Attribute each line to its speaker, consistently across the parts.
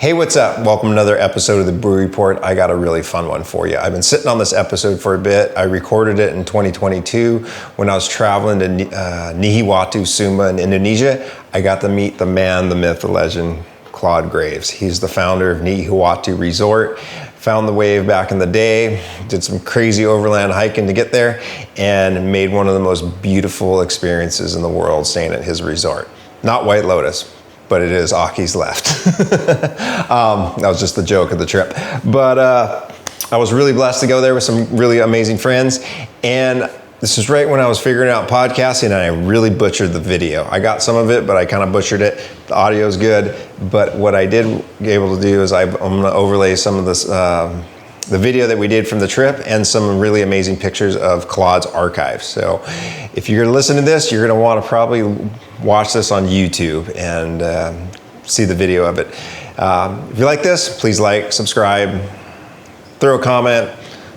Speaker 1: Hey, what's up? Welcome to another episode of the Buoy Report. I got a really fun one for you. I've been sitting on this episode for a bit. I recorded it in 2022 when I was traveling to NIHI, Sumba in Indonesia. I got to meet the man, the myth, the legend, Claude Graves. He's the founder of NIHI Resort. Found the wave back in the day, did some crazy overland hiking to get there, and made one of the most beautiful experiences in the world staying at his resort. Not White Lotus, but it is Aki's left. That was just the joke of the trip. But I was really blessed to go there with some really amazing friends. And this is right when I was figuring out podcasting, and I really butchered the video. I got some of it, but I kind of butchered it. The audio's good. But what I did be able to do is I'm going to overlay some of this, the video that we did from the trip and some really amazing pictures of Claude's archive. So if you're gonna listen to this, you're gonna wanna probably watch this on YouTube and see the video of it. If you like this, please like, subscribe, throw a comment,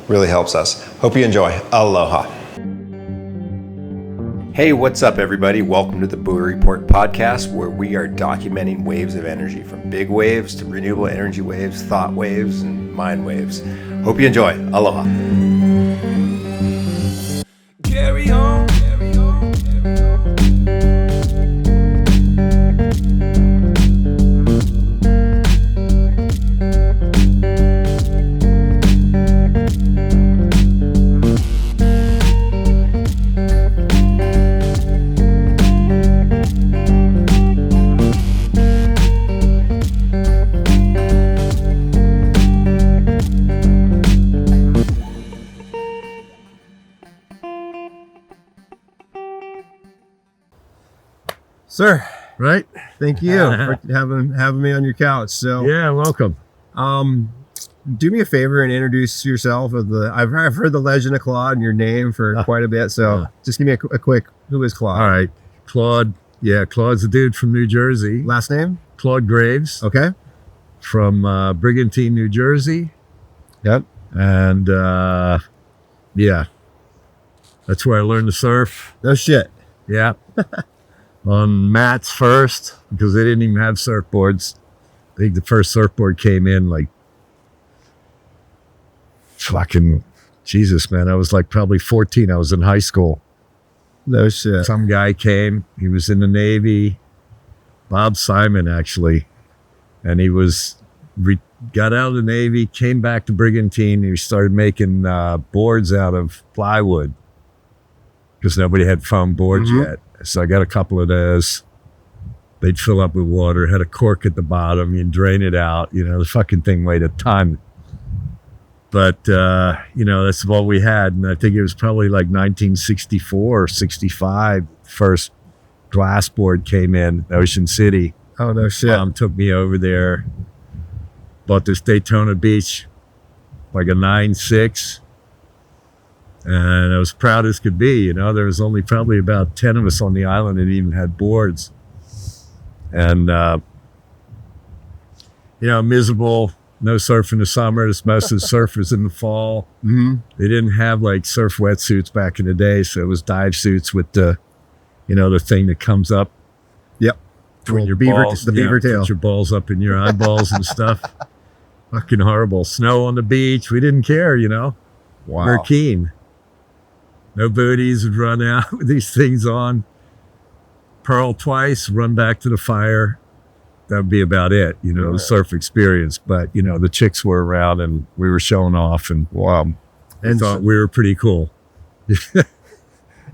Speaker 1: really helps us. Hope you enjoy. Aloha. Hey, what's up, everybody? Welcome to the Buoy Report podcast, where we are documenting waves of energy, from big waves to renewable energy waves, thought waves, and mind waves. Hope you enjoy. Aloha. Carry on.
Speaker 2: Sir,
Speaker 3: right?
Speaker 2: thank you for having me on your couch. So
Speaker 3: Yeah, welcome.
Speaker 2: Do me a favor and introduce yourself. I've heard the legend of Claude and your name for quite a bit. So just give me a quick. Who is Claude?
Speaker 3: All right, Claude. Yeah, Claude's a dude from New Jersey.
Speaker 2: Last name?
Speaker 3: Claude Graves.
Speaker 2: Okay.
Speaker 3: From Brigantine, New Jersey.
Speaker 2: Yep.
Speaker 3: And yeah, that's where I learned to surf.
Speaker 2: No shit.
Speaker 3: Yeah. On mats first, because they didn't even have surfboards. I think the first surfboard came in like fucking Jesus, man. I was like probably 14. I was in high school.
Speaker 2: No shit.
Speaker 3: Some guy came. He was in the Navy. Bob Simon, actually. And he got out of the Navy, came back to Brigantine. He started making boards out of plywood because nobody had foam boards yet. So I got a couple of those. They'd fill up with water, had a cork at the bottom, you'd drain it out. You know, the fucking thing weighed a ton. But, that's all we had. And I think it was probably like 1964 or 65, first glass board came in Ocean City.
Speaker 2: Oh, no shit.
Speaker 3: Took me over there, bought this Daytona Beach, like a 9.6. And I was proud as could be. There was only probably about 10 of us on the island that even had boards. And, miserable, no surf in the summer. It's most of the surfers in the fall.
Speaker 2: Mm-hmm.
Speaker 3: They didn't have like surf wetsuits back in the day. So it was dive suits with the thing that comes up.
Speaker 2: Yep.
Speaker 3: Between your
Speaker 2: beaver,
Speaker 3: balls.
Speaker 2: the beaver tail.
Speaker 3: Put your balls up in your eyeballs and stuff. Fucking horrible. Snow on the beach. We didn't care,
Speaker 2: Wow.
Speaker 3: We're keen. No booties, would run out with these things on. Pearl twice, run back to the fire. That would be about it, the surf experience. But, the chicks were around and we were showing off and thought we were pretty cool.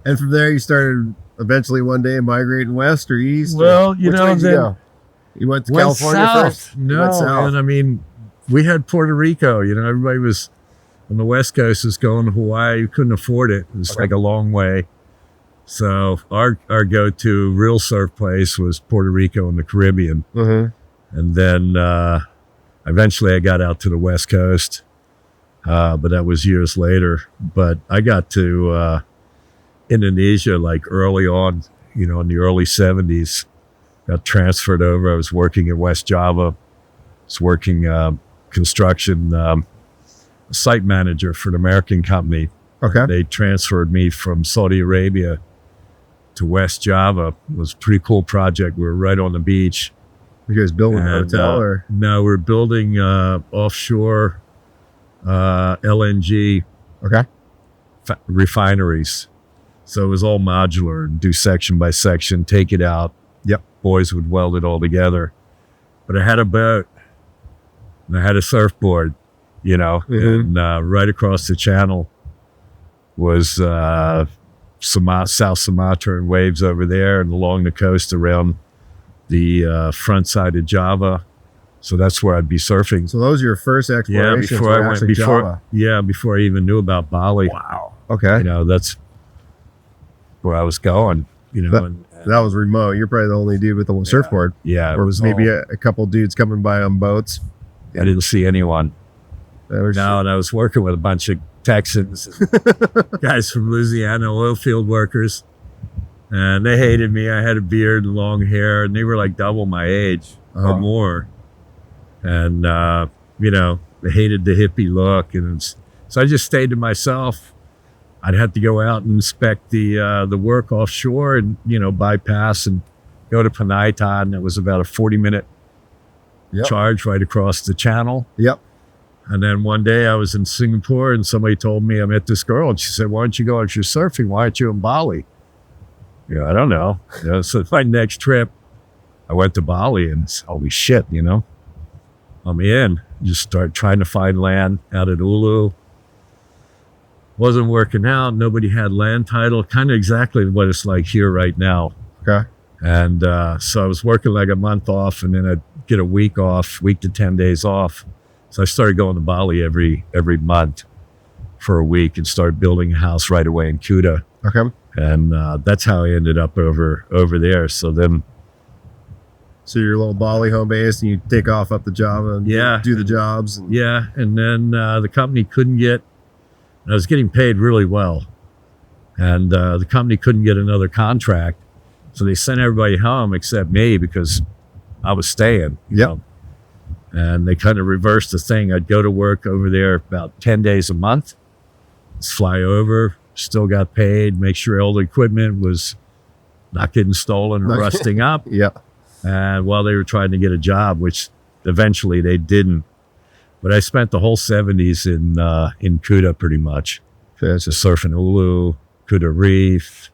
Speaker 2: And from there you started eventually one day migrating west or east?
Speaker 3: Well,
Speaker 2: Which way did you go? You went to California
Speaker 3: south.
Speaker 2: first?
Speaker 3: No, and we had Puerto Rico, everybody was on the West Coast was going to Hawaii. You couldn't afford it. It was like a long way. So our go-to real surf place was Puerto Rico and the Caribbean.
Speaker 2: Mm-hmm.
Speaker 3: And then eventually I got out to the West Coast, but that was years later. But I got to Indonesia like early on, in the early 70s. Got transferred over. I was working at West Java. I was working construction site manager for an American company.
Speaker 2: Okay.
Speaker 3: They transferred me from Saudi Arabia to West Java. It was a pretty cool project. We were right on the beach.
Speaker 2: You guys building a
Speaker 3: And,
Speaker 2: hotel or?
Speaker 3: no, we're building offshore LNG
Speaker 2: Okay.
Speaker 3: refineries. So it was all modular, do section by section, take it out.
Speaker 2: Yep.
Speaker 3: Boys would weld it all together. But I had a boat and I had a surfboard, you know,
Speaker 2: Mhm.
Speaker 3: and right across the channel was South Sumatran waves over there, and along the coast around the front side of Java. So that's where I'd be surfing.
Speaker 2: So those are your first explorations?
Speaker 3: Before
Speaker 2: were
Speaker 3: I went,
Speaker 2: actually Java.
Speaker 3: before I even knew about Bali.
Speaker 2: Wow. Okay.
Speaker 3: You know, that's where I was going, you know.
Speaker 2: That was remote. You're probably the only dude with a surfboard.
Speaker 3: Yeah. It
Speaker 2: Or
Speaker 3: was
Speaker 2: maybe
Speaker 3: all-
Speaker 2: a couple dudes coming by on boats.
Speaker 3: I didn't see anyone.
Speaker 2: They were
Speaker 3: No, and I was working with a bunch of Texans, guys from Louisiana, oil field workers, and they hated me. I had a beard and long hair, and they were like double my age or more. And, you know, they hated the hippie look. So I just stayed to myself. I'd have to go out and inspect the work offshore and, you know, bypass and go to Panaytan. It was about a 40-minute
Speaker 2: Yep.
Speaker 3: charge right across the channel.
Speaker 2: Yep.
Speaker 3: And then one day I was in Singapore and somebody told me I met this girl and she said, why don't you go out your surfing? Why aren't you in Bali? You know, I don't know. You know, so my next trip, I went to Bali and it's, holy shit, you know, I'm in. Just start trying to find land out at Ulu. Wasn't working out. Nobody had land title. Kind of exactly what it's like here right now.
Speaker 2: Okay.
Speaker 3: And so I was working like a month off and then I'd get a week to 10 days off. So I started going to Bali every month for a week and started building a house right away in Kuta.
Speaker 2: Okay.
Speaker 3: And that's how I ended up over there. So then,
Speaker 2: So your little Bali home base, and you take off up the Java and
Speaker 3: Yeah.
Speaker 2: do the jobs. And,
Speaker 3: yeah. And then the company couldn't get, I was getting paid really well. And the company couldn't get another contract. So they sent everybody home except me because I was staying. You
Speaker 2: Yep.
Speaker 3: know? And they kind of reversed the thing. I'd go to work over there about 10 days a month, just fly over, still got paid, make sure all the equipment was not getting stolen or rusting up.
Speaker 2: Yeah.
Speaker 3: And while they were trying to get a job, which eventually they didn't. But I spent the whole 70s in Kuta pretty much.
Speaker 2: Fantastic.
Speaker 3: Just surfing Ulu, Kuta Reef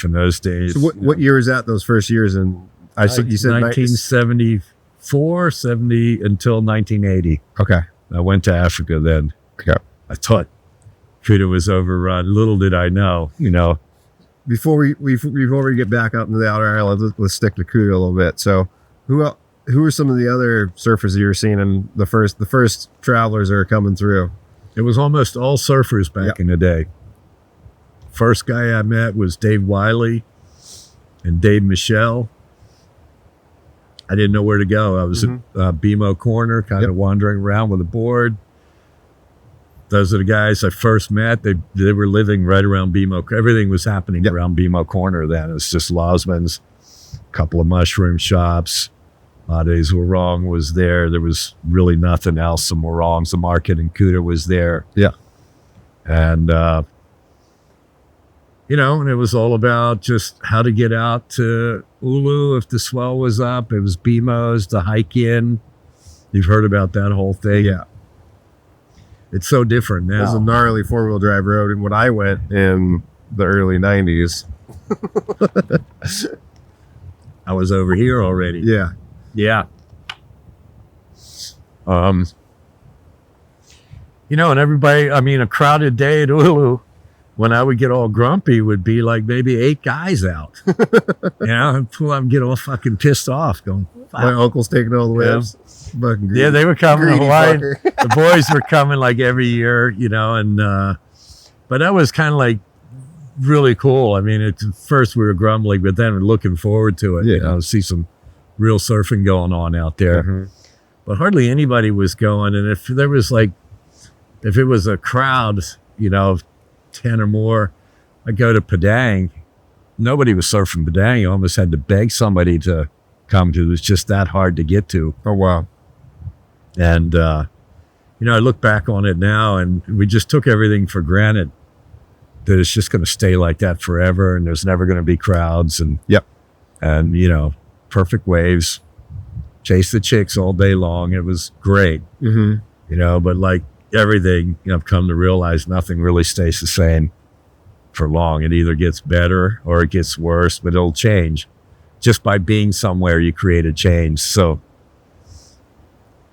Speaker 3: in those days.
Speaker 2: So what year was that? Those first years? And you said
Speaker 3: 1974, 70 until 1980.
Speaker 2: Okay.
Speaker 3: I went to Africa then.
Speaker 2: Okay.
Speaker 3: I thought Kuta was overrun. Little did I know, you know.
Speaker 2: Before we get back up into the outer island, let's stick to Kuta a little bit. So who are some of the other surfers that you were seeing in the first travelers that are coming through?
Speaker 3: It was almost all surfers back in the day. First guy I met was Dave Wiley and Dave Michelle. I didn't know where to go. I was at BMO Corner, kind of wandering around with a board. Those are the guys I first met. They were living right around BMO. Everything was happening around BMO Corner then. It was just Losman's, a couple of mushroom shops. Days Were Wrong was there. There was really nothing else. Some Wrongs. The market in Kuta was there.
Speaker 2: Yeah.
Speaker 3: And, you know, and it was all about just how to get out to Ulu if the swell was up. It was BMO's, the hike in. You've heard about that whole thing.
Speaker 2: Yeah.
Speaker 3: It's so different
Speaker 2: It was a
Speaker 3: now.
Speaker 2: gnarly 4-wheel drive road. And when I went in the early 90s,
Speaker 3: I was over here already.
Speaker 2: yeah.
Speaker 3: Yeah. You know, and everybody, I mean, a crowded day at Ulu, when I would get all grumpy, would be like maybe 8 guys out. You know, and pull up and get all fucking pissed off going,
Speaker 2: My uncle's taking all the waves. Fucking
Speaker 3: yeah, they were coming to
Speaker 2: greedy
Speaker 3: Hawaii.
Speaker 2: fucker.
Speaker 3: The boys were coming like every year, you know, and but that was kind of like really cool. I mean, at first we were grumbling, but then we're looking forward to it.
Speaker 2: Yeah.
Speaker 3: You know, see some real surfing going on out there.
Speaker 2: Mhm.
Speaker 3: But hardly anybody was going. And if there was like, if it was a crowd, you know, of 10 or more, I'd go to Padang. Nobody was surfing Padang. You almost had to beg somebody to come to. It was just that hard to get to.
Speaker 2: Oh, wow.
Speaker 3: And, you know, I look back on it now and we just took everything for granted that it's just going to stay like that forever. And there's never going to be crowds and,
Speaker 2: Yep.
Speaker 3: and, you know, perfect waves. chase the chicks all day long. It was great,
Speaker 2: Mm-hmm.
Speaker 3: you know, but like everything, you know, I've come to realize nothing really stays the same for long. It either gets better or it gets worse, but it'll change. Just by being somewhere, you create a change. So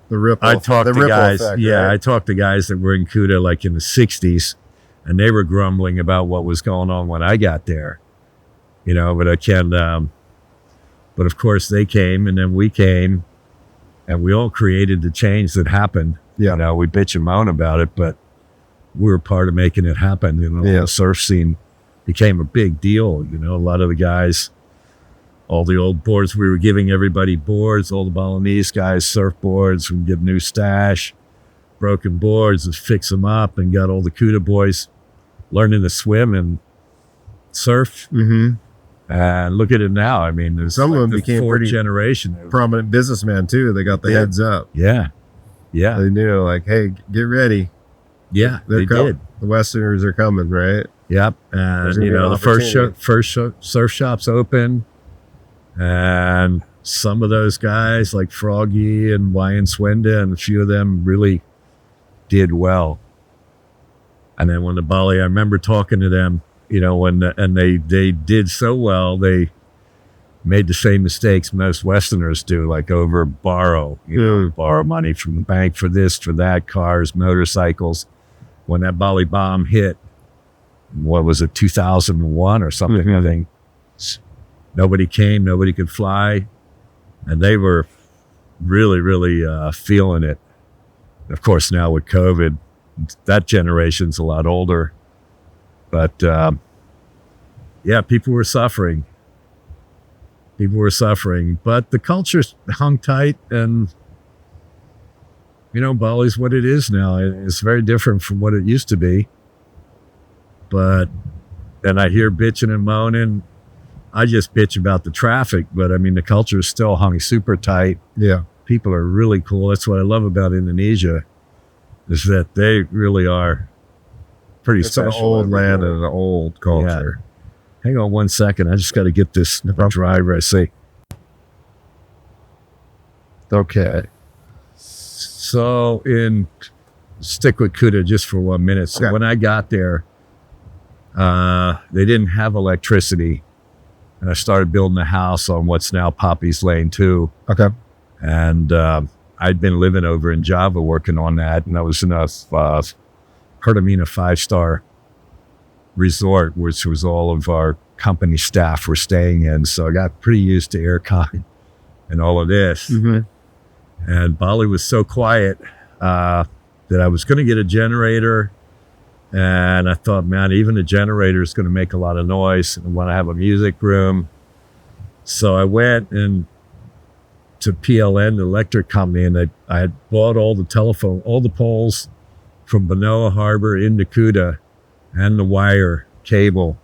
Speaker 2: The ripple.
Speaker 3: I talked
Speaker 2: the
Speaker 3: to
Speaker 2: ripple
Speaker 3: guys,
Speaker 2: effect,
Speaker 3: yeah,
Speaker 2: right?
Speaker 3: I talked to guys that were in Kuta like in the 60s, and they were grumbling about what was going on when I got there, you know, but but of course they came, and then we came, and we all created the change that happened.
Speaker 2: Yeah.
Speaker 3: You know, we bitch and moan about it, but we were part of making it happen. You know,
Speaker 2: Yeah.
Speaker 3: the surf scene became a big deal. You know, a lot of the guys, all the old boards, we were giving everybody boards, all the Balinese guys, surfboards, we give new stash, broken boards, and fix them up, and got all the Kuta boys learning to swim and surf.
Speaker 2: Mm-hmm.
Speaker 3: And look at it now. I mean, there's
Speaker 2: Some of them
Speaker 3: the
Speaker 2: became
Speaker 3: fourth
Speaker 2: pretty
Speaker 3: generation.
Speaker 2: Prominent businessmen too. They got the
Speaker 3: Yeah.
Speaker 2: heads up.
Speaker 3: Yeah. Yeah.
Speaker 2: They knew, like, hey, get ready.
Speaker 3: Yeah.
Speaker 2: They're
Speaker 3: They
Speaker 2: coming.
Speaker 3: did.
Speaker 2: The Westerners are coming, right?
Speaker 3: Yep.
Speaker 2: There's
Speaker 3: And,
Speaker 2: gonna
Speaker 3: you
Speaker 2: be
Speaker 3: know,
Speaker 2: an
Speaker 3: the first
Speaker 2: opportunity.
Speaker 3: surf shops open. And some of those guys like Froggy and Wyan Swinda and a few of them really did well. And then when the Bali, I remember talking to them, you know, and they did so well, they made the same mistakes most Westerners do, like borrow money from the bank for this, for that, cars, motorcycles. When that Bali bomb hit, what was it, 2001 or something, I think. Nobody came, nobody could fly, and they were really, really feeling it. Of course, now with COVID, that generation's a lot older, but yeah, people were suffering. People were suffering, but the culture hung tight, and you know, Bali's what it is now. It's very different from what it used to be. But then I hear bitching and moaning. I just bitch about the traffic, but I mean, the culture is still hung super tight.
Speaker 2: Yeah.
Speaker 3: People are really cool. That's what I love about Indonesia, is that they really are pretty
Speaker 2: It's an
Speaker 3: special.
Speaker 2: old land and an old culture.
Speaker 3: Hang on 1 second. I just got to get this driver. I say,
Speaker 2: Okay.
Speaker 3: so stick with Kuta just for 1 minute. So
Speaker 2: Okay.
Speaker 3: when I got there, they didn't have electricity. And I started building a house on what's now Poppy's Lane 2.
Speaker 2: Okay.
Speaker 3: And I'd been living over in Java working on that. And I was in a Pertamina 5-star resort, which was all of our company staff were staying in. So I got pretty used to aircon and all of this.
Speaker 2: Mm-hmm.
Speaker 3: And Bali was so quiet that I was going to get a generator. And I thought, man, even a generator is going to make a lot of noise. I want to have a music room. So I went to PLN, the electric company, and I had bought all the poles from Banoa Harbor into Kuta, and the wire cable.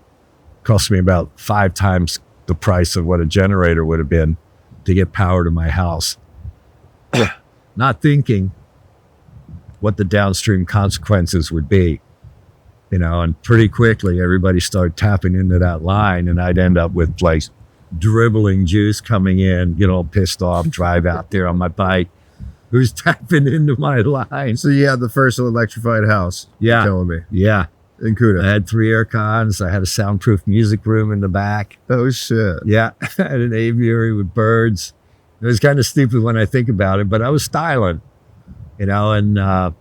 Speaker 3: Cost me about 5 times the price of what a generator would have been to get power to my house. Not thinking what the downstream consequences would be. You know, and pretty quickly everybody started tapping into that line, and I'd end up with like dribbling juice coming in, get all pissed off, drive out there on my bike. Who's tapping into my line?
Speaker 2: So you had the first electrified house.
Speaker 3: Yeah.
Speaker 2: You're telling me.
Speaker 3: Yeah.
Speaker 2: In Kuta.
Speaker 3: I had 3 air cons. I had a soundproof music room in the back.
Speaker 2: Oh shit.
Speaker 3: Yeah. I had an aviary with birds. It was kind of stupid when I think about it, but I was styling, you know, and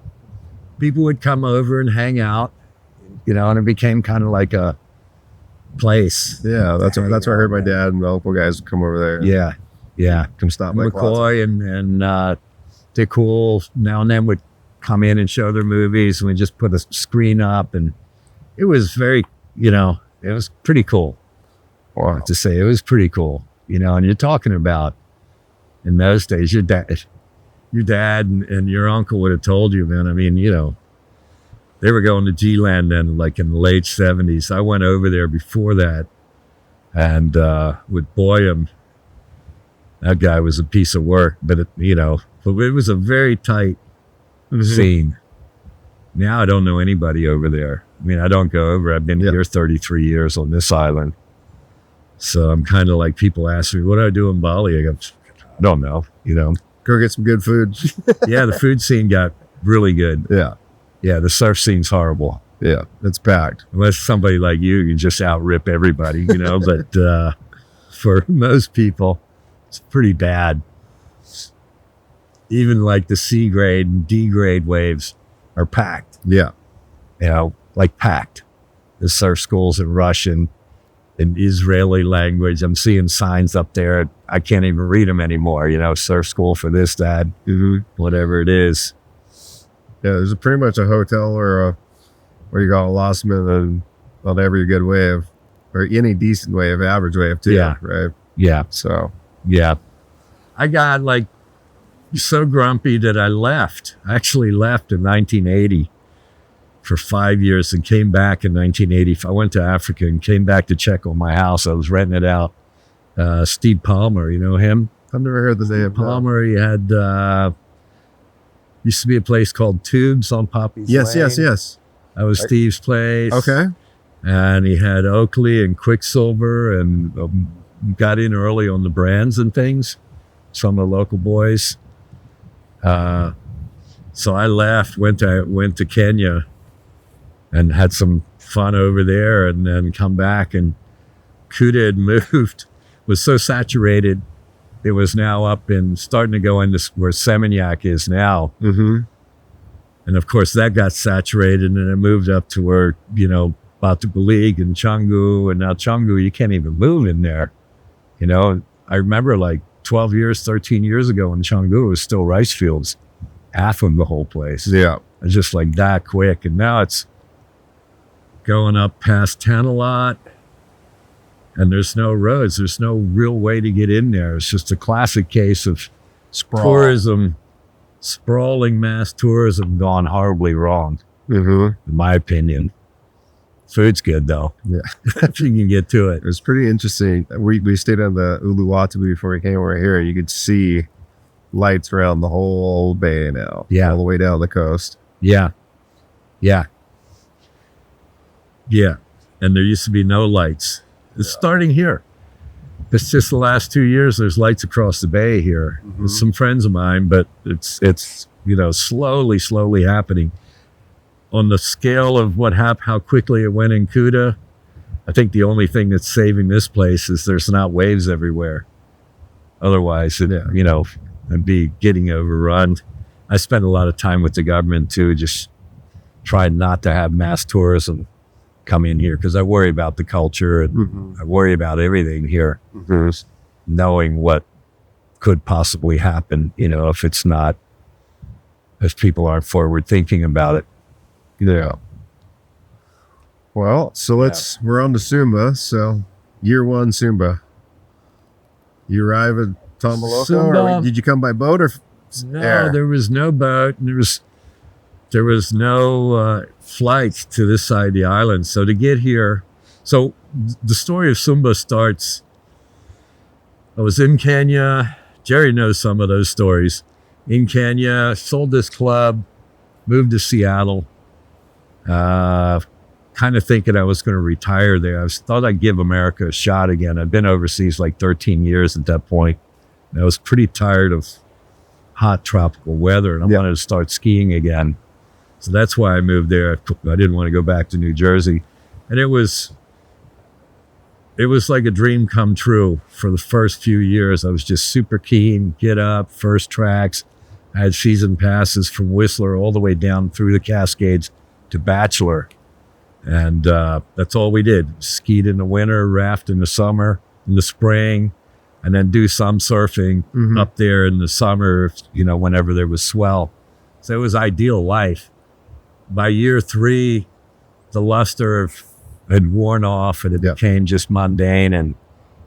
Speaker 3: people would come over and hang out. You know, and it became kind of like a place.
Speaker 2: Yeah, that's where I heard my dad and the local guys would come over there.
Speaker 3: Yeah, yeah.
Speaker 2: Come stop by Claude's.
Speaker 3: McCoy and they're cool. Now and then would come in and show their movies, and we just put a screen up, and it was very, you know, it was pretty cool.
Speaker 2: Wow.
Speaker 3: I have to say, it was pretty cool. You know, and you're talking about in those days, your dad and your uncle would have told you, man. I mean, you know. They were going to G-Land then, like in the late 70s. I went over there before that, and with Buoy, that guy was a piece of work. But it was a very tight scene. Now I don't know anybody over there. I mean, I don't go over. I've been here 33 years on this island, so I'm kind of like, people ask me, "What do I do in Bali?" I go, I don't know,
Speaker 2: Go get some good food.
Speaker 3: Yeah, the food scene got really good.
Speaker 2: Yeah.
Speaker 3: Yeah, the surf scene's horrible.
Speaker 2: Yeah. It's packed.
Speaker 3: Unless somebody like you just out rip everybody, but for most people, it's pretty bad. Even like the C grade and D grade waves are packed,
Speaker 2: Yeah.
Speaker 3: like packed. The surf schools in Russian and Israeli language. I'm seeing signs up there. I can't even read them anymore, surf school for this, that, whatever it is.
Speaker 2: Yeah. There's pretty much a hotel or where you got a lostman on every good wave or any decent wave, average wave too.
Speaker 3: Yeah.
Speaker 2: Right.
Speaker 3: Yeah.
Speaker 2: So,
Speaker 3: Yeah. I got so grumpy that I left. I actually left in 1980 for 5 years and came back in 1980. I went to Africa and came back to check on my house. I was renting it out. Steve Palmer, you know him?
Speaker 2: I've never heard the name.
Speaker 3: Palmer, he had, used to be a place called Tubes on Poppy's
Speaker 2: Yes.
Speaker 3: Lane.
Speaker 2: Yes.
Speaker 3: That was Steve's place.
Speaker 2: Okay.
Speaker 3: And he had Oakley and Quicksilver and got in early on the brands and things. Some of the local boys. So I left, went to Kenya and had some fun over there and then come back, and Kuta had moved, was so saturated. It was now starting to go into where Seminyak is now.
Speaker 2: Mm-hmm.
Speaker 3: And of course that got saturated and it moved up to where, Batu Balig and Canggu, and now Canggu, you can't even move in there. I remember 13 years ago in Canggu, it was still rice fields, half of the whole place.
Speaker 2: Yeah.
Speaker 3: It's just like that quick. And now it's going up past Tanalot, and there's no roads. There's no real way to get in there. It's just a classic case of tourism, sprawling mass tourism gone horribly wrong, in my opinion. Food's good though.
Speaker 2: Yeah.
Speaker 3: If you can get to it.
Speaker 2: It was pretty interesting. We stayed on the Uluwatu before we came over here. You could see lights around the whole bay now.
Speaker 3: Yeah.
Speaker 2: All the way down the coast.
Speaker 3: Yeah. Yeah. Yeah. And there used to be no lights. It's starting here. It's just the last 2 years, there's lights across the bay here. With some friends of mine, but it's slowly happening. On the scale of how quickly it went in Kuta, I think the only thing that's saving this place is there's not waves everywhere. Otherwise, it'd be getting overrun. I spend a lot of time with the government too, just trying not to have mass tourism come in here because I worry about the culture and I worry about everything here, knowing what could possibly happen, if people aren't forward thinking about it.
Speaker 2: Yeah. Well, so we're on to Sumba. So year one, Sumba. You arrive at Tomboloko, or did you come by boat or
Speaker 3: No,
Speaker 2: air?
Speaker 3: there was no boat. There was no flight to this side of the island. So to get here, so the story of Sumba starts, I was in Kenya. Jerry knows some of those stories. In Kenya, sold this club, moved to Seattle. Kind of thinking I was going to retire there. I thought I'd give America a shot again. I'd been overseas 13 years at that point. And I was pretty tired of hot tropical weather, and I wanted to start skiing again. So that's why I moved there. I didn't want to go back to New Jersey. And it was like a dream come true for the first few years. I was just super keen, get up, first tracks. I had season passes from Whistler all the way down through the Cascades to Bachelor. And that's all we did. Skied in the winter, raft in the summer, in the spring, and then do some surfing up there in the summer, whenever there was swell. So it was ideal life. By year 3, the luster had worn off and it became just mundane and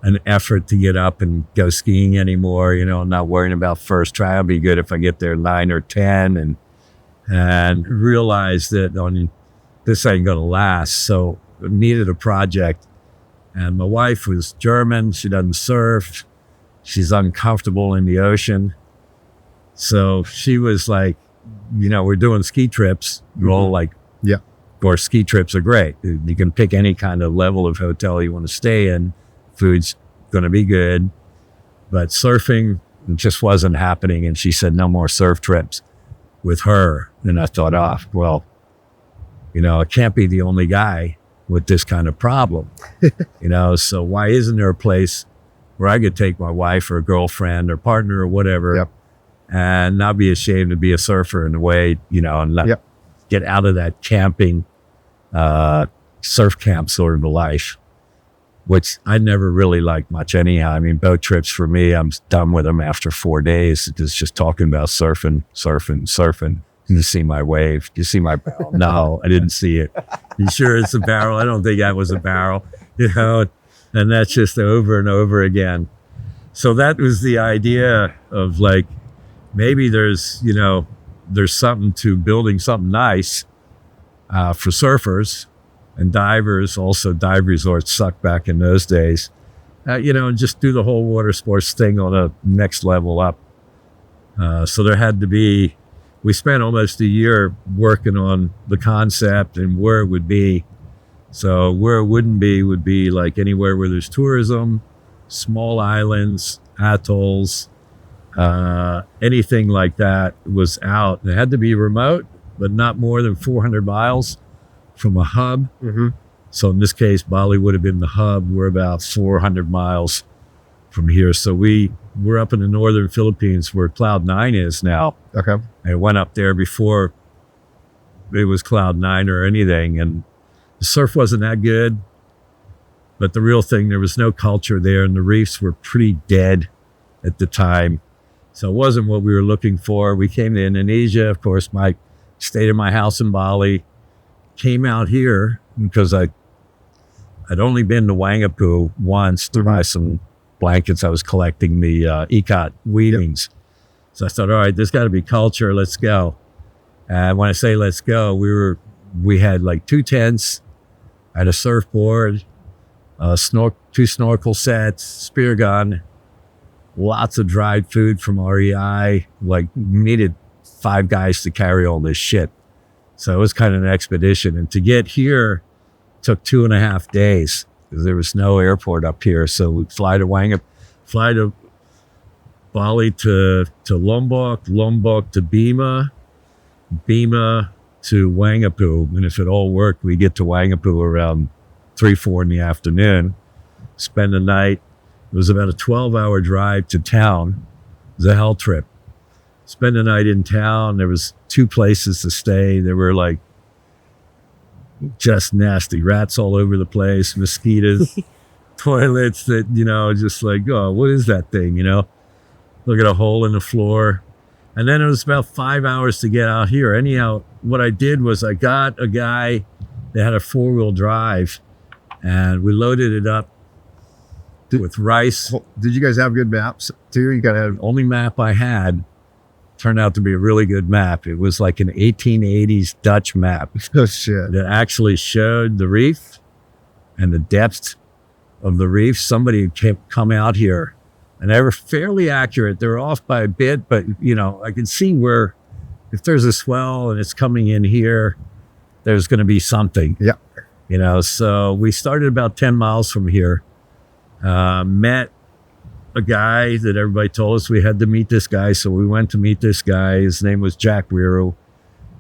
Speaker 3: an effort to get up and go skiing anymore, not worrying about first try. It'll be good if I get there 9 or 10 and realized that this ain't gonna last. So I needed a project. And my wife was German. She doesn't surf. She's uncomfortable in the ocean. So she was like, we're doing ski trips. We're all like, of course, ski trips are great. You can pick any kind of level of hotel you want to stay in. Food's going to be good. But surfing It just wasn't happening. And she said, no more surf trips with her. And I thought, oh, well, you know, I can't be the only guy with this kind of problem, you know, so why isn't there a place where I could take my wife or girlfriend or partner or whatever
Speaker 2: Yep.
Speaker 3: and not be ashamed to be a surfer in a way, you know, and not
Speaker 2: Yep.
Speaker 3: get out of that camping, surf camp sort of a life, which I never really liked much anyhow. I mean, boat trips for me, I'm done with them after 4 days. It's just talking about surfing. You see my wave? You see my barrel? No, I didn't see it. You sure it's a barrel? I don't think that was a barrel, you know, and that's just over and over again. So that was the idea of like, maybe there's, you know, there's something to building something nice for surfers and divers. Also, dive resorts sucked back in those days, you know, and just do the whole water sports thing on a next level up. So there had to be, we spent almost a year working on the concept and where it would be. So where it wouldn't be would be like anywhere where there's tourism, small islands, atolls, anything like that was out. It had to be remote, but not more than 400 miles from a hub.
Speaker 2: Mm-hmm.
Speaker 3: So in this case, Bali would have been the hub. We're about 400 miles from here. So we're up in the northern Philippines where Cloud 9 is now.
Speaker 2: Okay.
Speaker 3: I went up there before it was Cloud 9 or anything, and the surf wasn't that good. But the real thing, there was no culture there, and the reefs were pretty dead at the time. So it wasn't what we were looking for. We came to Indonesia, of course. Stayed in my house in Bali, came out here because I'd only been to Wangapu once to buy some blankets. I was collecting the ikat weavings. Yep. So I thought, all right, there's got to be culture. Let's go. And when I say let's go, we had like 2 tents, I had a surfboard, two snorkel sets, spear gun, lots of dried food from REI. Like, needed 5 guys to carry all this shit. So it was kind of an expedition. And to get here took 2.5 days because there was no airport up here. So we'd fly to Bali to Lombok to Bima to Wangapu. And if it all worked, we get to Wangapu around 3-4 in the afternoon, spend the night. It was about a 12-hour drive to town. It was a hell trip. Spend the night in town. There was 2 places to stay. There were like just nasty rats all over the place, mosquitoes, toilets that, you know, just like, oh, what is that thing, you know? Look at a hole in the floor. And then it was about 5 hours to get out here. Anyhow, what I did was I got a guy that had a 4-wheel drive, and we loaded it up with rice.
Speaker 2: Did you guys have good maps too? You gotta have.
Speaker 3: Only map I had turned out to be a really good map. It was like an 1880s Dutch map.
Speaker 2: Oh shit!
Speaker 3: That actually showed the reef and the depth of the reef. Somebody had come out here, and they were fairly accurate. They were off by a bit, but you know, I could see where if there's a swell and it's coming in here, there's going to be something.
Speaker 2: Yeah.
Speaker 3: You know, so we started about 10 miles from here. Met a guy that everybody told us we had to meet this guy. So we went to meet this guy. His name was Jack Wiru.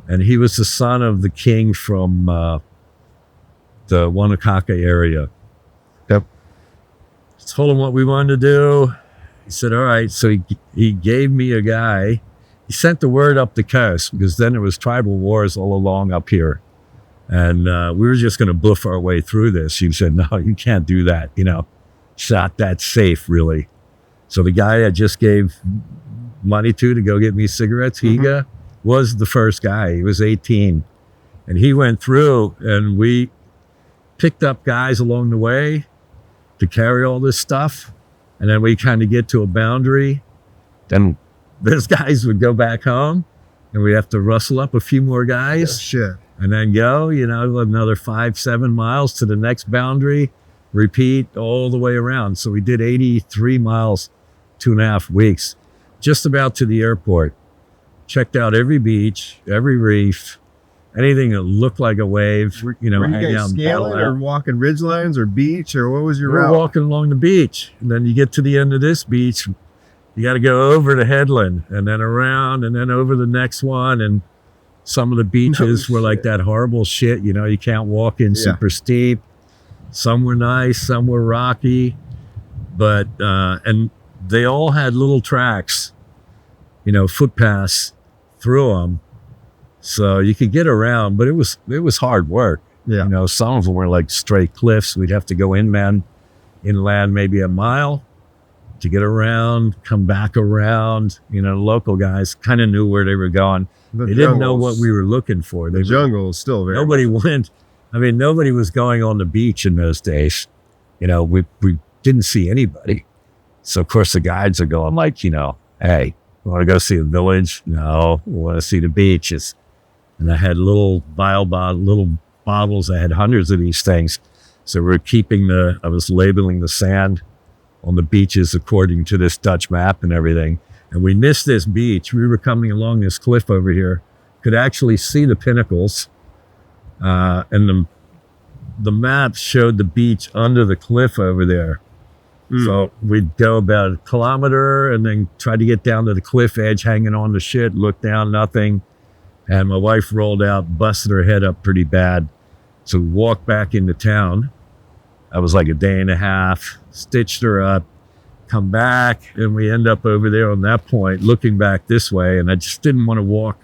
Speaker 3: And he was the son of the king from the Wanakaka area.
Speaker 2: Yep.
Speaker 3: Told him what we wanted to do. He said, all right. So he gave me a guy. He sent the word up the coast because then there was tribal wars all along up here. And we were just going to bluff our way through this. He said, no, you can't do that. You know, it's not that safe, really. So the guy I just gave money to go get me cigarettes, Higa, was the first guy. He was 18. And he went through, and we picked up guys along the way to carry all this stuff. And then we kind of get to a boundary. Then those guys would go back home, and we'd have to rustle up a few more guys.
Speaker 2: Oh, shit.
Speaker 3: And then go, you know, another 5-7 miles to the next boundary, repeat all the way around. So we did 83 miles, 2.5 weeks, just about to the airport. Checked out every beach, every reef, anything that looked like a wave. You know,
Speaker 2: were you guys scaling or walking ridge lines or beach, or what was your route?
Speaker 3: We were walking along the beach. And then you get to the end of this beach, You got to go over the headland and then around and then over the next one. And some of the beaches were like that horrible shit. You know, you can't walk in, super steep. Some were nice, some were rocky, but, and they all had little tracks, you know, footpaths through them. So you could get around, but it was hard work.
Speaker 2: Yeah.
Speaker 3: You know, some of them were like straight cliffs. We'd have to go inland maybe a mile to get around, come back around. You know, local guys kind of knew where they were going. They didn't know what we were looking for.
Speaker 2: The jungle is still very
Speaker 3: nobody went. I mean, nobody was going on the beach in those days. You know, we didn't see anybody. So of course the guides are going like, you know, hey, you want to go see the village? No, we want to see the beaches. And I had little bottles. I had hundreds of these things. So we're I was labeling the sand on the beaches according to this Dutch map and everything. And we missed this beach. We were coming along this cliff over here, could actually see the pinnacles. And the map showed the beach under the cliff over there. So we'd go about a kilometer and then try to get down to the cliff edge, hanging on the shit, look down, nothing. And my wife rolled out, busted her head up pretty bad. So we walked back into town. I was like a day and a half, stitched her up, come back, and we end up over there on that point, looking back this way. And I just didn't want to walk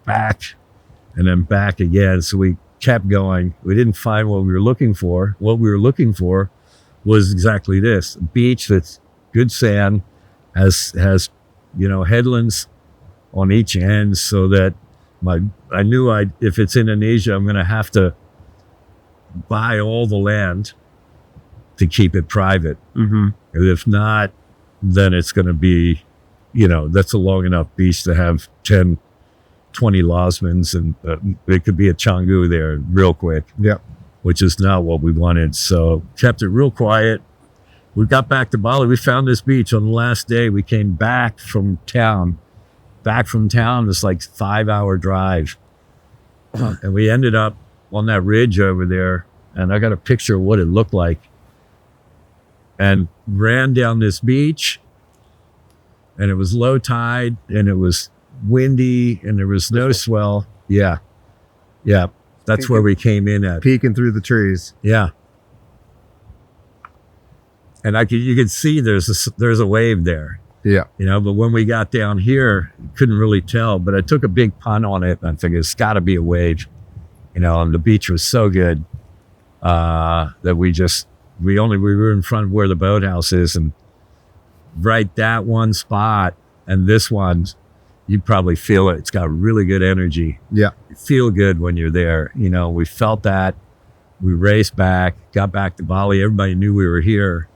Speaker 3: back and then back again. So we kept going. We didn't find what we were looking for. What we were looking for was exactly this: a beach that's good sand, has you know, headlands on each end, so that I knew if it's Indonesia, I'm going to have to buy all the land to keep it private. And if not, then it's going to be, you know, that's a long enough beach to have 10, 20 lozmans, and it could be a Canggu there real quick.
Speaker 2: Yeah.
Speaker 3: Which is not what we wanted. So kept it real quiet. We got back to Bali. We found this beach on the last day. We came back from town. It's like 5-hour drive. And we ended up on that ridge over there. And I got a picture of what it looked like. And ran down this beach. And it was low tide. And it was windy. And there was no swell. Yeah. Yeah. That's where we came in at.
Speaker 2: Peeking through the trees.
Speaker 3: Yeah. And you could see there's a wave there.
Speaker 2: Yeah.
Speaker 3: You know, but when we got down here, couldn't really tell. But I took a big punt on it. And I figured it's got to be a wave. You know, and the beach was so good that we were in front of where the boathouse is, and right that one spot and this one, you probably feel it. It's got really good energy.
Speaker 2: Yeah.
Speaker 3: You feel good when you're there. You know, we felt that. We raced back, got back to Bali. Everybody knew we were here.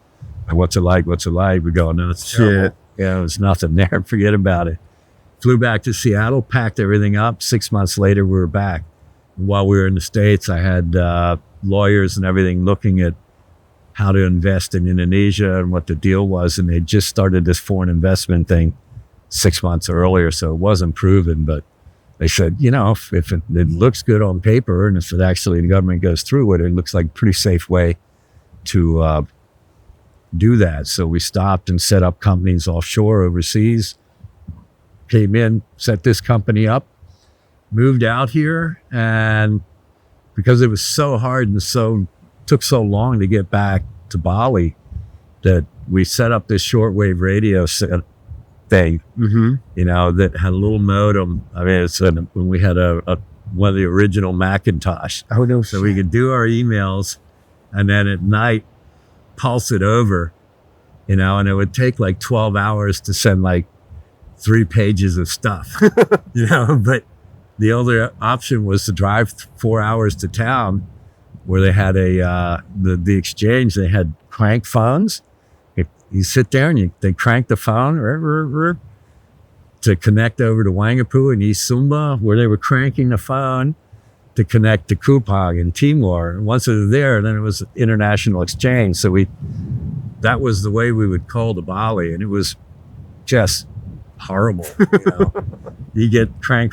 Speaker 3: And what's it like? We go, no, it's terrible. Yeah, there's nothing there. Forget about it. Flew back to Seattle, packed everything up. 6 months later, we were back. While we were in the States, I had lawyers and everything looking at how to invest in Indonesia and what the deal was. And they just started this foreign investment thing 6 months earlier, so it wasn't proven, but they said, you know, if it looks good on paper, and if it actually the government goes through with it, it looks like a pretty safe way to do that. So we stopped and set up companies offshore, overseas, came in, set this company up, moved out here, and because it was so hard and took so long to get back to Bali, that we set up this shortwave radio thing, you know, that had a little modem. I mean, it's when we had one of the original Macintosh.
Speaker 2: Oh, no.
Speaker 3: So we could do our emails and then at night pulse it over, you know, and it would take like 12 hours to send like 3 pages of stuff, you know, but the other option was to drive 4 hours to town where they had the exchange. They had crank phones. You sit there and they crank the phone to connect over to Wangapu and East Sumba, where they were cranking the phone to connect to Kupang and Timor. And once it was there, then it was international exchange. So that was the way we would call to Bali, and it was just horrible. You know, you get crank,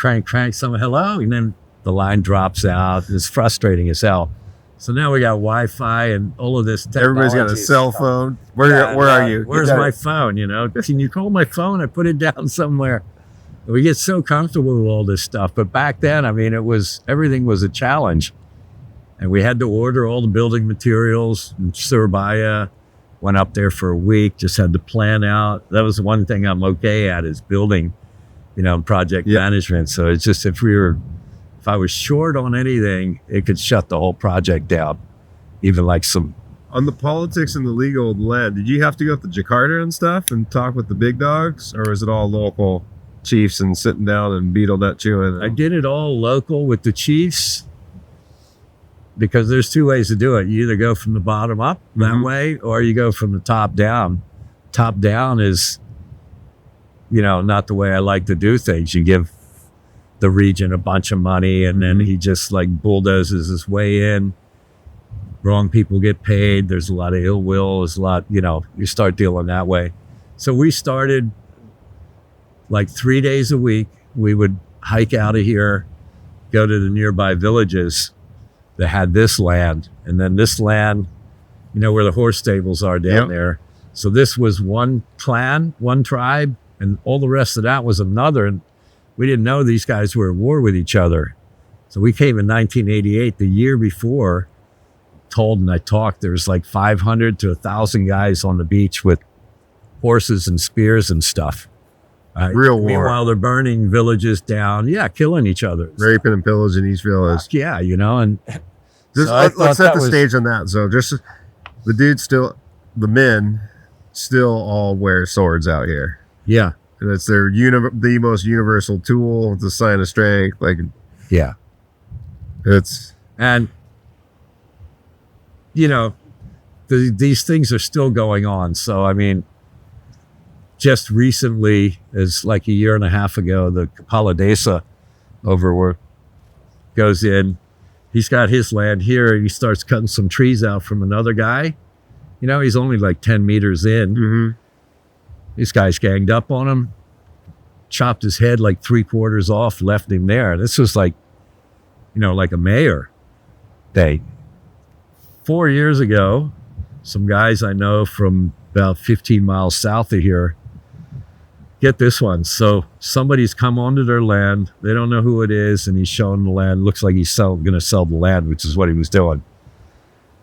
Speaker 3: someone hello, and then the line drops out. It's frustrating as hell. So now we got Wi-Fi and all of this technology.
Speaker 2: Everybody's got a cell phone. Where are you?
Speaker 3: Where's my phone? You know, can you call my phone? I put it down somewhere. We get so comfortable with all this stuff. But back then, I mean, everything was a challenge. And we had to order all the building materials. And Surabaya went up there for a week, just had to plan out. That was the one thing I'm okay at, is building, you know, project management. So it's just, if I was short on anything, it could shut the whole project down. Even like some...
Speaker 2: On the politics and the legal land, did you have to go up to Jakarta and stuff and talk with the big dogs? Or was it all local chiefs and sitting down and beetle that chewing?
Speaker 3: I did it all local with the chiefs, because there's two ways to do it. You either go from the bottom up that way, or you go from the top down. Top down is, you know, not the way I like to do things. You give the region a bunch of money, and then he just like bulldozes his way in. Wrong people get paid. There's a lot of ill will. There's a lot, you know, you start dealing that way. So we started like 3 days a week. We would hike out of here, go to the nearby villages that had this land. And then this land, you know, where the horse stables are down there. So this was one clan, one tribe, and all the rest of that was another. And we didn't know these guys were at war with each other. So we came in 1988, the year before. Told and I talked, there's like 500 to 1,000 guys on the beach with horses and spears and stuff.
Speaker 2: Real war.
Speaker 3: Meanwhile, they're burning villages down. Yeah, killing each other.
Speaker 2: Raping and pillaging each village.
Speaker 3: Yeah, you know, and
Speaker 2: just, let's set the stage on that. So just the men still all wear swords out here.
Speaker 3: Yeah.
Speaker 2: And it's their the most universal tool. It's a sign of strength. Like,
Speaker 3: yeah. And you know, these things are still going on. So, I mean, just recently, as like a year and a half ago, the Paladesa over where goes in, he's got his land here, and he starts cutting some trees out from another guy. You know, he's only like 10 meters in. This guy's ganged up on him, chopped his head like 3/4 off, left him there. This was like, you know, like a mayor day. 4 years ago, some guys I know from about 15 miles south of here, get this one. So somebody's come onto their land. They don't know who it is, and he's showing the land. Looks like he's going to sell the land, which is what he was doing.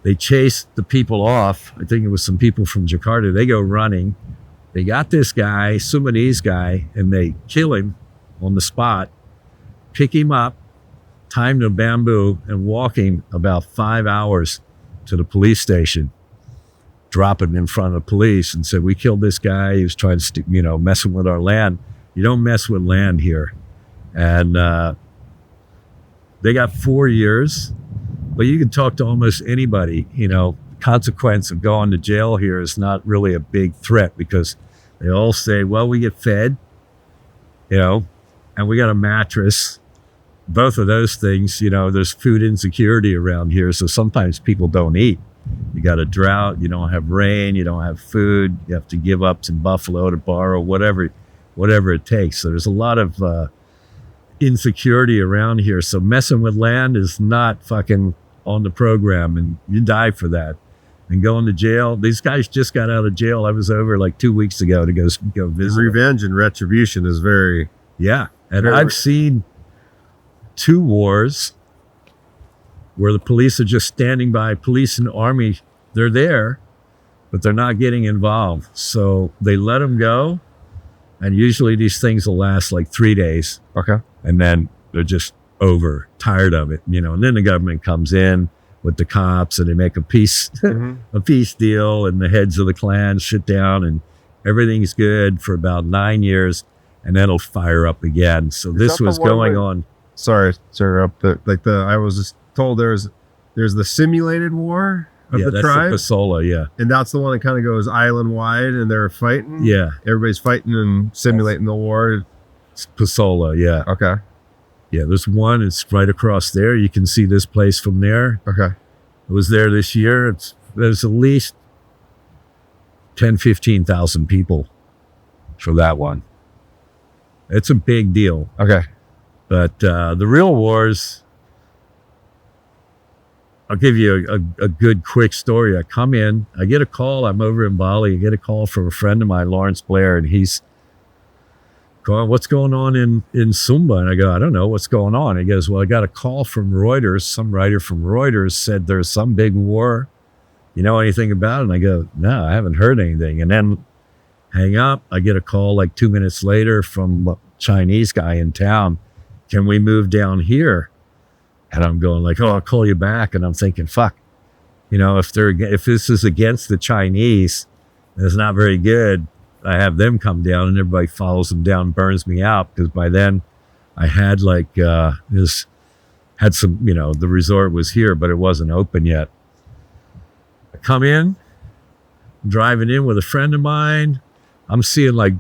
Speaker 3: They chased the people off. I think it was some people from Jakarta. They go running. They got this guy, Sudanese guy, and they kill him on the spot, pick him up, tie him to bamboo, and walk him about 5 hours to the police station, drop him in front of the police and said, we killed this guy. He was trying to, you know, messing with our land. You don't mess with land here. And they got 4 years, but you can talk to almost anybody. You know, consequence of going to jail here is not really a big threat, because they all say, well, we get fed, you know, and we got a mattress. Both of those things, you know, there's food insecurity around here. So sometimes people don't eat. You got a drought, you don't have rain, you don't have food. You have to give up some buffalo to borrow, whatever it takes. So there's a lot of insecurity around here. So messing with land is not fucking on the program, and you die for that. And going to jail, these guys just got out of jail. I was over like 2 weeks ago to go visit.
Speaker 2: Revenge and retribution is very...
Speaker 3: Yeah. And I've seen 2 wars where the police are just standing by. Police and army, they're there, but they're not getting involved. So they let them go. And usually these things will last like 3 days.
Speaker 2: Okay.
Speaker 3: And then they're just over, tired of it, you know. And then the government comes in with the cops, and they make a peace deal, and the heads of the clans sit down, and everything's good for about 9 years, and then it'll fire up again. So this was going on.
Speaker 2: Sorry, sir. I was just told there's the simulated war of the tribe.
Speaker 3: The Pasola, yeah.
Speaker 2: And that's the one that kind of goes island wide, and they're fighting.
Speaker 3: Yeah.
Speaker 2: Everybody's fighting and simulating the war.
Speaker 3: It's Pasola, yeah.
Speaker 2: Okay.
Speaker 3: Yeah, there's one. It's right across there. You can see this place from there.
Speaker 2: Okay.
Speaker 3: I was there this year. There's at least 10, 15,000 people for that one. It's a big deal.
Speaker 2: Okay.
Speaker 3: But the real wars, I'll give you a good quick story. I come in, I get a call. I'm over in Bali. I get a call from a friend of mine, Lawrence Blair, and he's going, "What's going on in Sumba?" And I go, "I don't know what's going on." He goes, "Well, I got a call from Reuters. Some writer from Reuters said there's some big war. You know anything about it?" And I go, "No, I haven't heard anything." And then hang up. I get a call like 2 minutes later from a Chinese guy in town. "Can we move down here?" And I'm going like, "Oh, I'll call you back." And I'm thinking, fuck, if this is against the Chinese, it's not very good. I have them come down and everybody follows them down, burns me out. Because by then I had the resort was here, but it wasn't open yet. I come in, driving in with a friend of mine. I'm seeing like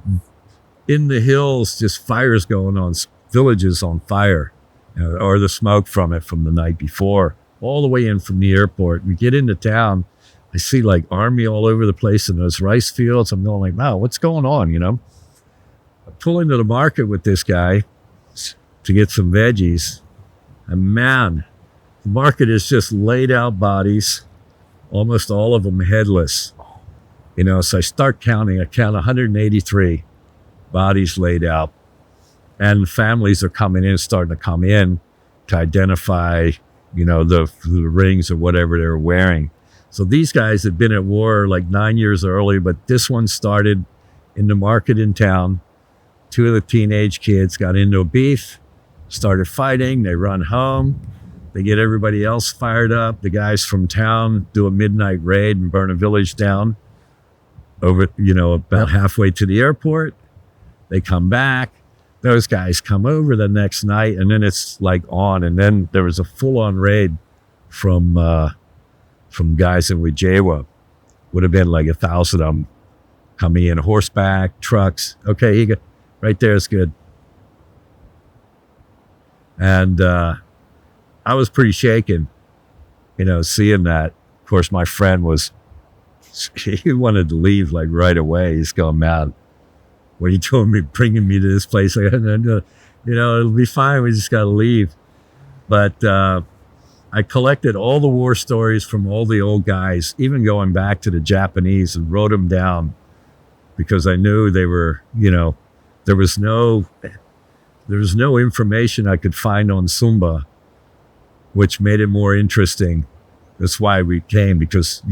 Speaker 3: in the hills, just fires going on, villages on fire, or the smoke from it from the night before, all the way in from the airport. We get into town. I see like army all over the place in those rice fields. I'm going like, wow, what's going on? I pull into the market with this guy to get some veggies. And man, the market is just laid out bodies, almost all of them headless. So I start counting. I count 183 bodies laid out. And families are starting to come in to identify, the rings or whatever they're wearing. So these guys had been at war like 9 years earlier, but this one started in the market in town. 2 of the teenage kids got into a beef, started fighting. They run home. They get everybody else fired up. The guys from town do a midnight raid and burn a village down over, about halfway to the airport. They come back. Those guys come over the next night, and then it's like on. And then there was a full-on raid from guys in Wijewa. Would have been like 1,000 of them coming in, horseback, trucks. Okay, right there is good. And I was pretty shaken, seeing that. Of course, my friend he wanted to leave like right away. He's going, "Man, what are you doing me, bringing me to this place?" Like, it'll be fine. We just got to leave. But I collected all the war stories from all the old guys, even going back to the Japanese, and wrote them down because I knew they were, there was no information I could find on Sumba, which made it more interesting. That's why we came, because,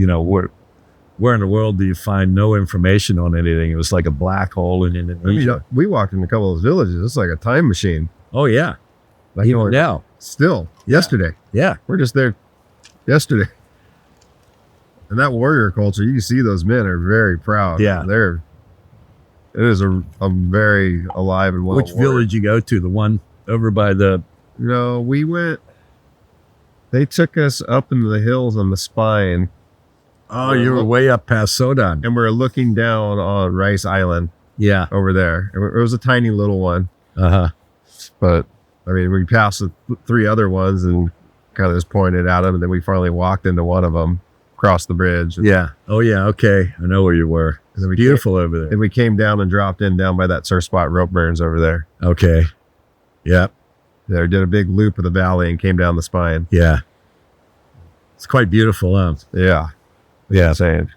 Speaker 3: where in the world do you find no information on anything? It was like a black hole in Indonesia.
Speaker 2: We walked in a couple of those villages. It's like a time machine.
Speaker 3: Oh, yeah.
Speaker 2: Like
Speaker 3: even now.
Speaker 2: Still, yesterday.
Speaker 3: Yeah.
Speaker 2: We're just there yesterday. And that warrior culture, you can see those men are very proud.
Speaker 3: Yeah.
Speaker 2: It is a very alive and well.
Speaker 3: Which village you go to? The one over by the...
Speaker 2: No, they took us up into the hills on the spine.
Speaker 3: Oh, you were way up past Sodan.
Speaker 2: And we're looking down on Rice Island.
Speaker 3: Yeah.
Speaker 2: Over there. It was a tiny little one.
Speaker 3: Uh-huh.
Speaker 2: But, we passed the 3 other ones and kind of just pointed at them. And then we finally walked into one of them, crossed the bridge.
Speaker 3: Yeah. Oh, yeah. Okay. I know where you were. Beautiful over there.
Speaker 2: And we came down and dropped in down by that surf spot rope burns over there.
Speaker 3: Okay. Yeah.
Speaker 2: There, did a big loop of the valley and came down the spine.
Speaker 3: Yeah. It's quite beautiful, huh?
Speaker 2: Yeah.
Speaker 3: Yeah.
Speaker 2: Insane.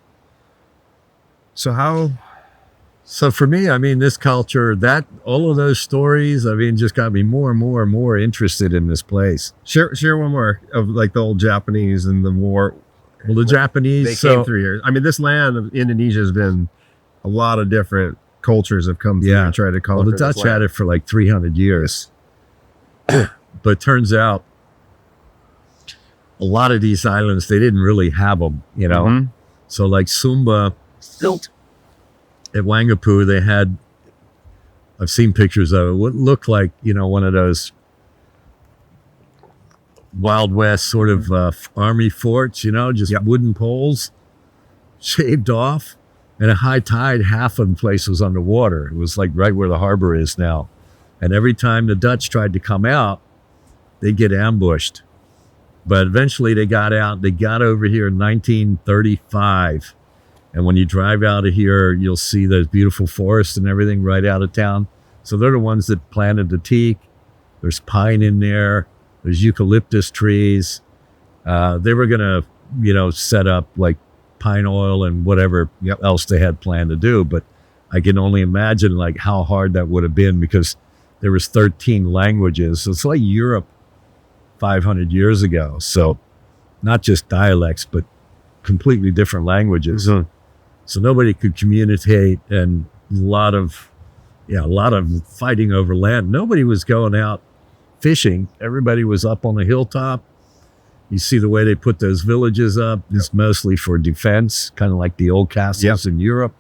Speaker 3: So for me, this culture, all of those stories, just got me more and more and more interested in this place.
Speaker 2: Share one more of like the old Japanese and the war.
Speaker 3: Well, the Japanese,
Speaker 2: they came through here. This land of Indonesia has been a lot of different cultures have come through and tried to conquer.
Speaker 3: Well, the Dutch had it for like 300 years. But it turns out a lot of these islands, they didn't really have them,
Speaker 2: Mm-hmm.
Speaker 3: So like Sumba, at Wangapu, they had, I've seen pictures of it, what looked like, one of those Wild West sort of army forts, just wooden poles shaved off. And at high tide, half of the place was underwater. It was like right where the harbor is now. And every time the Dutch tried to come out, they'd get ambushed. But eventually they got out. They got over here in 1935. And when you drive out of here, you'll see those beautiful forests and everything right out of town. So they're the ones that planted the teak. There's pine in there. There's eucalyptus trees. They were going to, set up like pine oil and whatever else they had planned to do. But I can only imagine like how hard that would have been, because there was 13 languages. So it's like Europe 500 years ago. So not just dialects, but completely different languages.
Speaker 2: Mhm.
Speaker 3: So nobody could communicate, and a lot of fighting over land. Nobody was going out fishing. Everybody was up on the hilltop. You see the way they put those villages up. It's mostly for defense, kind of like the old castles in Europe.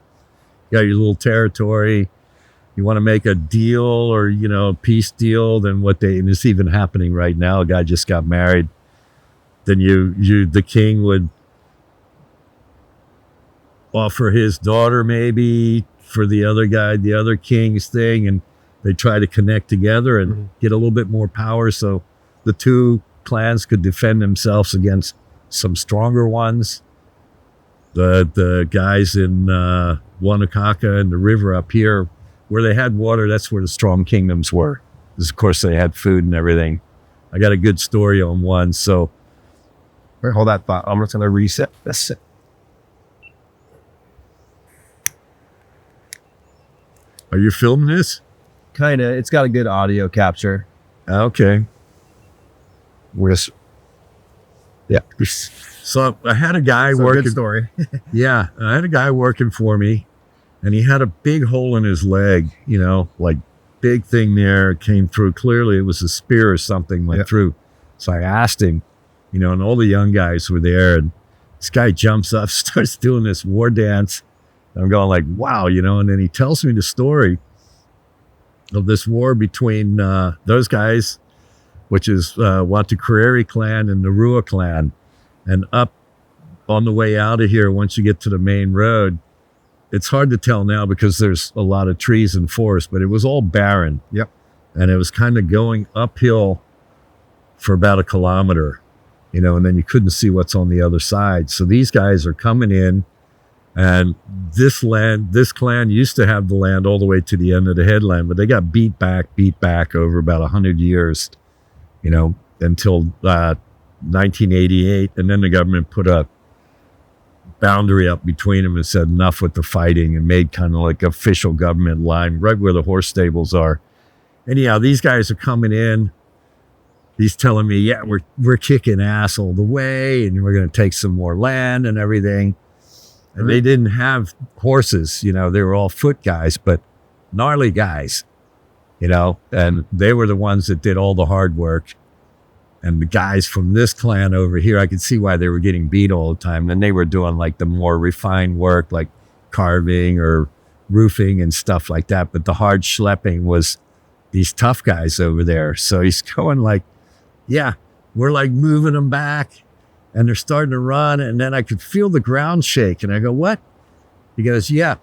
Speaker 3: You got your little territory. You want to make a deal or, a peace deal, then and it's even happening right now. A guy just got married. Then the king would offer his daughter maybe for the other king's thing, and they try to connect together and get a little bit more power, so the two clans could defend themselves against some stronger ones. The guys in Wanakaka and the river up here, where they had water, that's where the strong kingdoms were. Because of course they had food and everything. I got a good story on one. So
Speaker 2: Wait, hold that thought. I'm just gonna reset this.
Speaker 3: are you filming this?
Speaker 4: Kinda. It's got a good audio capture.
Speaker 3: Okay.
Speaker 2: Yeah.
Speaker 3: So I had a guy
Speaker 2: So
Speaker 3: working.
Speaker 2: good story.
Speaker 3: Yeah, I had a guy working for me, and he had a big hole in his leg, like big thing there. It came through. Clearly, it was a spear or something went through. So I asked him, and all the young guys were there, and this guy jumps up, starts doing this war dance. I'm going like, wow, and then he tells me the story of this war between those guys, which is Watakureri clan and the Rua clan. And up on the way out of here, once you get to the main road, it's hard to tell now because there's a lot of trees and forest, but it was all barren.
Speaker 2: Yep.
Speaker 3: And it was kind of going uphill for about a kilometer, and then you couldn't see what's on the other side. So these guys are coming in, and this clan used to have the land all the way to the end of the headland, but they got beat back over about 100 years, until 1988, and then the government put a boundary up between them and said enough with the fighting, and made kind of like official government line right where the horse stables are. Anyhow, these guys are coming in. He's telling me, yeah, we're kicking ass all the way, and we're going to take some more land and everything. And they didn't have horses, they were all foot guys, but gnarly guys, and they were the ones that did all the hard work. And the guys from this clan over here, I could see why they were getting beat all the time. And they were doing like the more refined work, like carving or roofing and stuff like that. But the hard schlepping was these tough guys over there. So he's going like, yeah, we're like moving them back, and they're starting to run. And then I could feel the ground shake. And I go, what? He goes, yeah,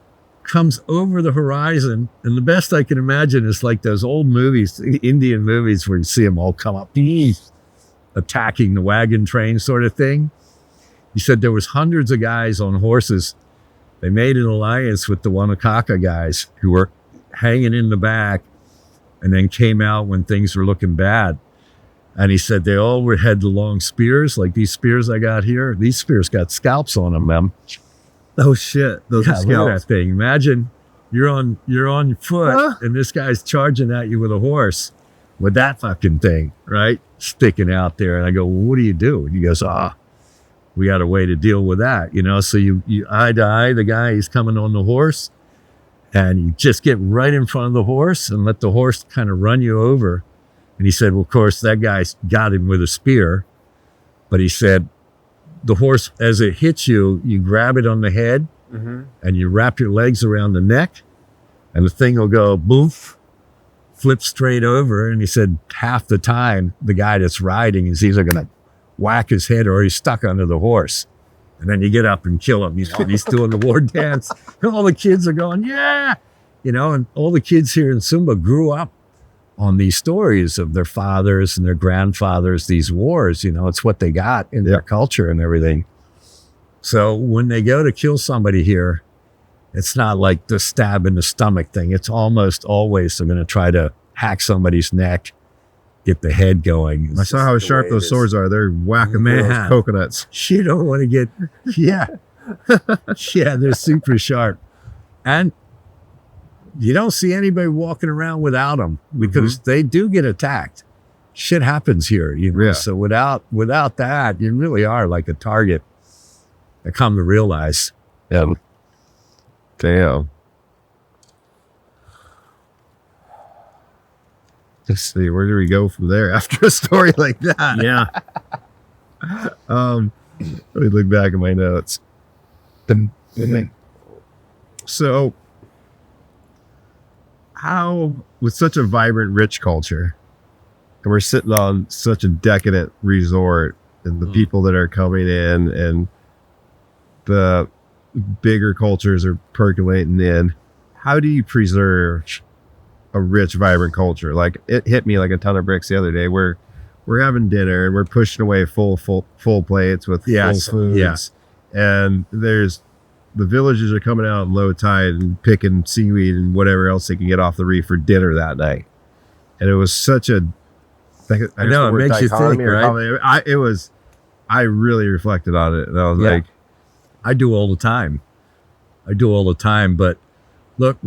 Speaker 3: comes over the horizon. And the best I can imagine is like those old movies, Indian movies, where you see them all come up, attacking the wagon train sort of thing. He said there was hundreds of guys on horses. They made an alliance with the Wanakaka guys who were hanging in the back, and then came out when things were looking bad. And he said they all had the long spears, like these spears I got here. These spears got scalps on them.
Speaker 2: Oh shit! Those are
Speaker 3: Look at that
Speaker 2: scalps.
Speaker 3: thing. Imagine you're on your foot, and this guy's charging at you with a horse with that fucking thing, right, sticking out there. And I go, well, what do you do? And he goes, we got a way to deal with that, So you eye to eye the guy, he's coming on the horse, and you just get right in front of the horse and let the horse kind of run you over. And he said, well, of course, that guy's got him with a spear. But he said, the horse, as it hits you, you grab it on the head, and you wrap your legs around the neck, and the thing will go boof, flip straight over. And he said half the time, the guy that's riding is either going to whack his head or he's stuck under the horse. And then you get up and kill him, and he's doing the war dance. And all the kids are going, yeah, and all the kids here in Sumba grew up on these stories of their fathers and their grandfathers, these wars, it's what they got in their culture and everything. So when they go to kill somebody here, it's not like the stab in the stomach thing. It's almost always they're going to try to hack somebody's neck, get the head going.
Speaker 2: I saw how sharp those swords are. They're whacking through those coconuts.
Speaker 3: You don't want to get, yeah. Yeah, they're super sharp. And you don't see anybody walking around without them because they do get attacked. Shit happens here, you know.
Speaker 2: Yeah.
Speaker 3: So without that, you really are like a target. I come to realize.
Speaker 2: Yeah. Damn. Let's see, where do we go from there after a story like that?
Speaker 4: Yeah.
Speaker 2: Let me look back at my notes. So, how, with such a vibrant, rich culture, and we're sitting on such a decadent resort, and the people that are coming in, and the bigger cultures are percolating in, how do you preserve a rich, vibrant culture? Like, it hit me like a ton of bricks the other day. We're having dinner and we're pushing away full plates with full foods, and there's the villagers are coming out in low tide and picking seaweed and whatever else they can get off the reef for dinner that night. And it was such a,
Speaker 3: I know, it makes you think, right?
Speaker 2: I really reflected on it, and I was like,
Speaker 3: I do all the time. But look,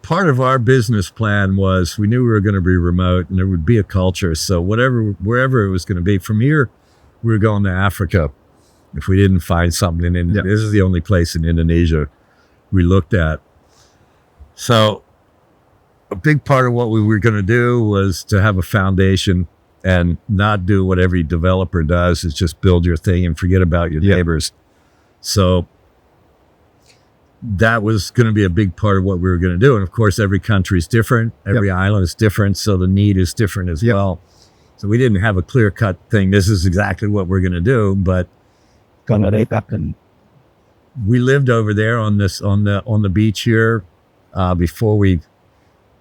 Speaker 3: part of our business plan was we knew we were going to be remote and there would be a culture. So wherever it was going to be, from here, we were going to Africa. If we didn't find something in Indonesia, this is the only place in Indonesia we looked at. So a big part of what we were going to do was to have a foundation and not do what every developer does, is just build your thing and forget about your neighbors. So that was going to be a big part of what we were going to do. And of course, every country is different. Every island is different. So the need is different as well. So we didn't have a clear cut thing. This is exactly what we're going to do. But we lived over there on the beach here before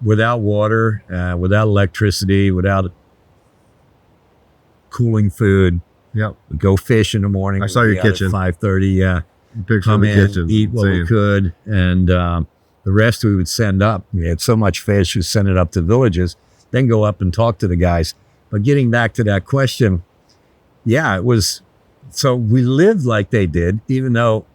Speaker 3: without water, without electricity, without cooling food.
Speaker 2: Yep.
Speaker 3: We'd go fish in the morning.
Speaker 2: I saw your kitchen.
Speaker 3: 5:30. Yeah.
Speaker 2: Come in, kitchen,
Speaker 3: eat what we could, and the rest we would send up. We had so much fish, we send it up to villages, then go up and talk to the guys. But getting back to that question, it was, so we lived like they did, even though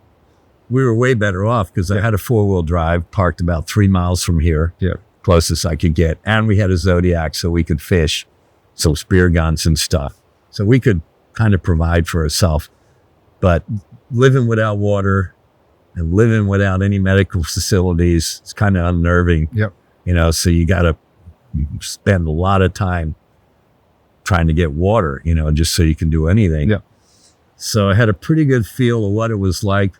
Speaker 3: we were way better off because I had a 4-wheel drive parked about 3 miles from here, closest I could get, and we had a Zodiac so we could fish, so spear guns and stuff. So we could kind of provide for ourselves. But living without water and living without any medical facilities, it's kind of unnerving. You know, so you got to spend a lot of time trying to get water, you know, just so you can do anything. So I had a pretty good feel of what it was like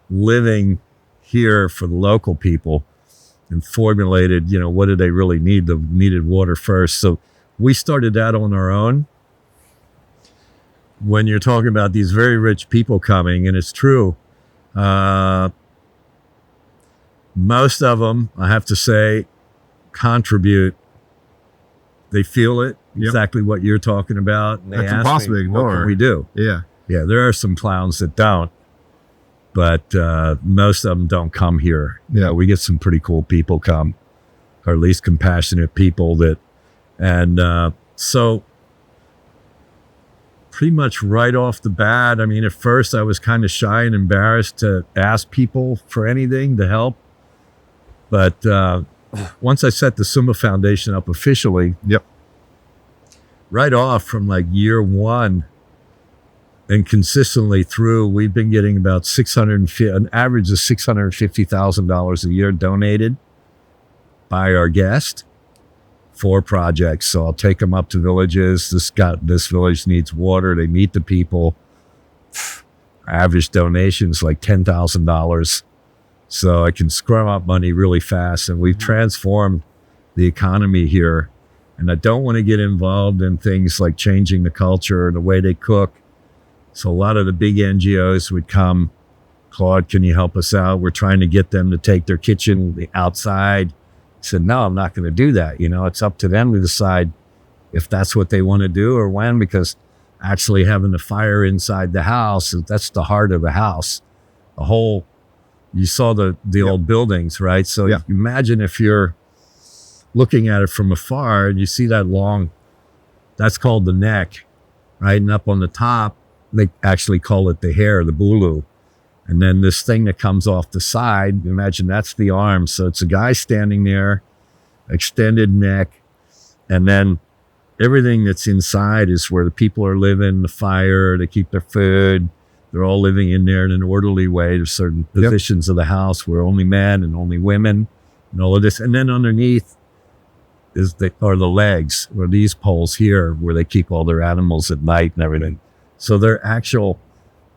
Speaker 3: living here for the local people, and formulated, you know, what did they really need? They needed water first. So we started that on our own. When you're talking about these very rich people coming, and it's true, most of them, I have to say, contribute. They feel it, exactly what you're talking about. And
Speaker 2: that's impossible to ignore.
Speaker 3: What can we do? Yeah, there are some clowns that don't, but most of them don't come here. We get some pretty cool people come, or at least compassionate people that, and so pretty much right off the bat, I mean, at first I was kind of shy and embarrassed to ask people for anything to help. But once I set the Sumba Foundation up officially, right off from like year one and consistently through, we've been getting about an average of $650,000 a year donated by our guest for projects. So I'll take them up to villages. This village needs water. They meet the people. Average donations like $10,000. So I can scrum up money really fast. And we've transformed the economy here. And I don't want to get involved in things like changing the culture and the way they cook. So a lot of the big NGOs would come, Claude, can you help us out? We're trying to get them to take their kitchen outside. I said, no, I'm not going to do that. You know, it's up to them to decide if that's what they want to do or when, because actually having the fire inside the house, that's the heart of a house. You saw the old buildings, right? So imagine if you're looking at it from afar, and you see that long, that's called the neck, right? And up on the top, they actually call it the hair, the bulu. And then this thing that comes off the side, imagine that's the arm. So it's a guy standing there, extended neck, and then everything that's inside is where the people are living, the fire, they keep their food. They're all living in there in an orderly way. There's certain positions of the house where only men and only women and all of this. And then underneath are the legs, or these poles here where they keep all their animals at night and everything. So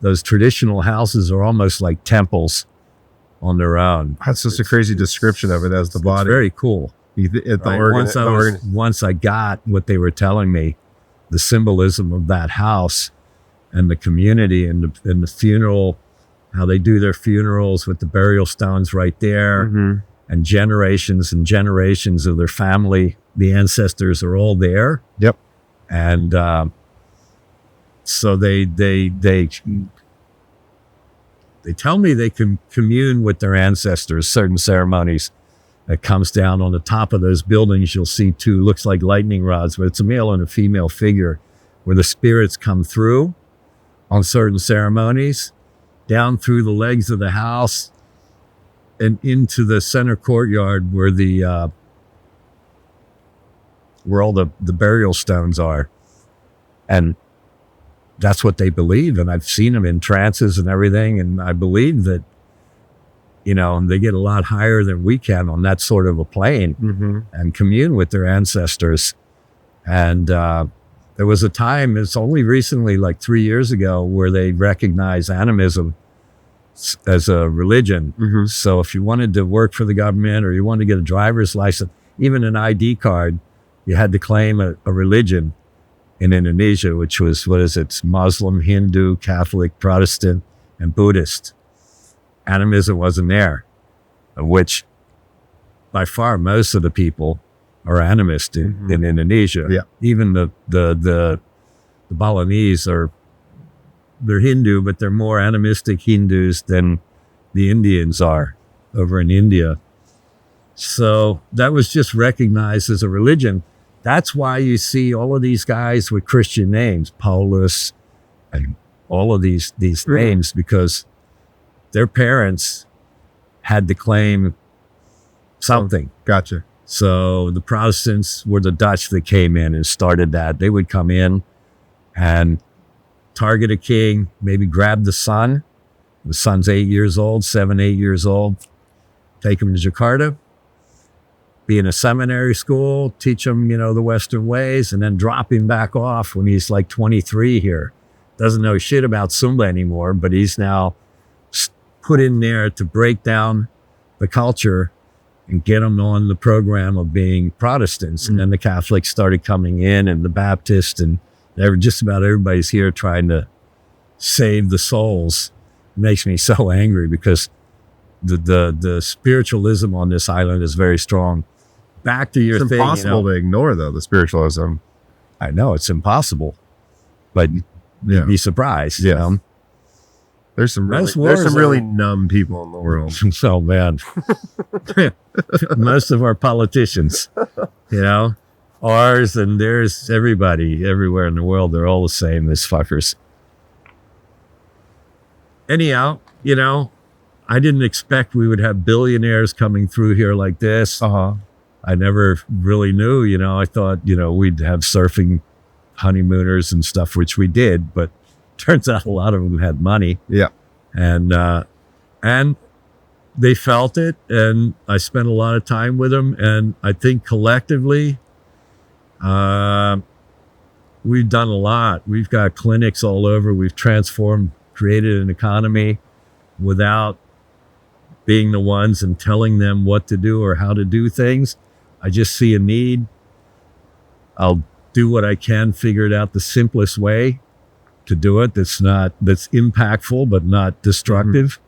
Speaker 3: those traditional houses are almost like temples on their own.
Speaker 2: That's just a crazy description of it as the body.
Speaker 3: It's very cool. Once I got what they were telling me, the symbolism of that house and the community and the funeral, how they do their funerals with the burial stones right there, and generations of their family, the ancestors are all there.
Speaker 2: Yep.
Speaker 3: And so they tell me they can commune with their ancestors, certain ceremonies. That comes down on the top of those buildings. You'll see two, looks like lightning rods, but it's a male and a female figure, where the spirits come through on certain ceremonies, down through the legs of the house and into the center courtyard where all the burial stones are. And that's what they believe. And I've seen them in trances and everything. And I believe that, they get a lot higher than we can on that sort of a plane and commune with their ancestors. And there was a time, it's only recently, like 3 years ago, where they recognized animism as a religion. So if you wanted to work for the government or you wanted to get a driver's license, even an ID card, you had to claim a religion in Indonesia, which was, it's Muslim, Hindu, Catholic, Protestant, and Buddhist. Animism wasn't there, which by far most of the people are animist in Indonesia.
Speaker 2: Yeah.
Speaker 3: Even the Balinese they're Hindu, but they're more animistic Hindus than the Indians are over in India. So that was just recognized as a religion. That's why you see all of these guys with Christian names, Paulus, and all of these names, because their parents had to claim something.
Speaker 2: Gotcha.
Speaker 3: So the Protestants were the Dutch that came in and started that. They would come in and target a king, maybe grab the son. The son's 8 years old, 8 years old. Take him to Jakarta, be in a seminary school, teach him, the Western ways, and then drop him back off when he's like 23 here. Doesn't know shit about Sumba anymore, but he's now put in there to break down the culture and get them on the program of being Protestants. And then the Catholics started coming in, and the Baptists, and just about everybody's here trying to save the souls. It makes me so angry because the spiritualism on this island is very strong. Back to your thing. It's
Speaker 2: impossible to ignore, though, the spiritualism.
Speaker 3: I know it's impossible, but you'd be surprised.
Speaker 2: Yeah. There's some really numb people in the world.
Speaker 3: So, man, most of our politicians, ours and theirs, everybody, everywhere in the world, they're all the same as fuckers. Anyhow, I didn't expect we would have billionaires coming through here like this. I never really knew, I thought, we'd have surfing honeymooners and stuff, which we did, but turns out a lot of them had money.
Speaker 2: Yeah.
Speaker 3: And they felt it, and I spent a lot of time with them. And I think collectively, we've done a lot. We've got clinics all over. We've created an economy without being the ones and telling them what to do or how to do things. I just see a need. I'll do what I can, figure it out the simplest way to do it that's impactful but not destructive.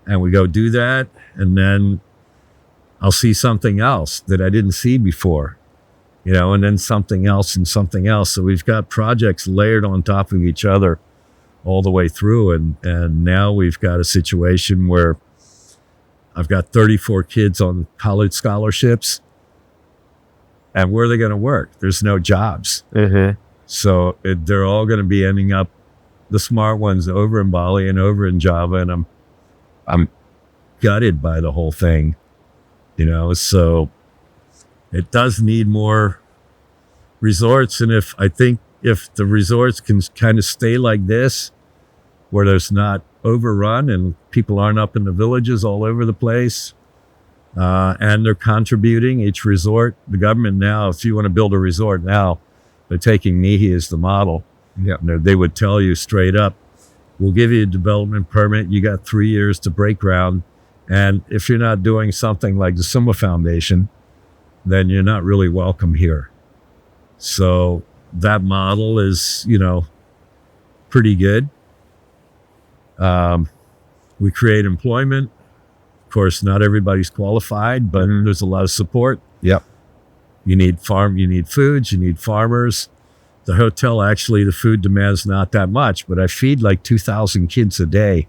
Speaker 3: And we go do that, and then I'll see something else that I didn't see before, and then something else and something else. So we've got projects layered on top of each other all the way through, and now we've got a situation where I've got 34 kids on college scholarships, And where are they going to work? There's no jobs.
Speaker 2: Mm-hmm.
Speaker 3: So they're all going to be ending up, the smart ones, over in Bali and over in Java. And I'm gutted by the whole thing, you know. So it does need more resorts. And if the resorts can kind of stay like this, where there's not overrun and people aren't up in the villages all over the place, and they're contributing each resort. The government now, if you want to build a resort now, they're taking NIHI as the model.
Speaker 2: Yeah.
Speaker 3: They would tell you straight up, we'll give you a development permit. You got 3 years to break ground. And if you're not doing something like the Sumba Foundation, then you're not really welcome here. So that model is, you know, pretty good. We create employment. Of course, not everybody's qualified, but there's a lot of support.
Speaker 2: Yep.
Speaker 3: You need foods, you need farmers. The hotel, actually, the food demand's not that much, but I feed like 2,000 kids a day,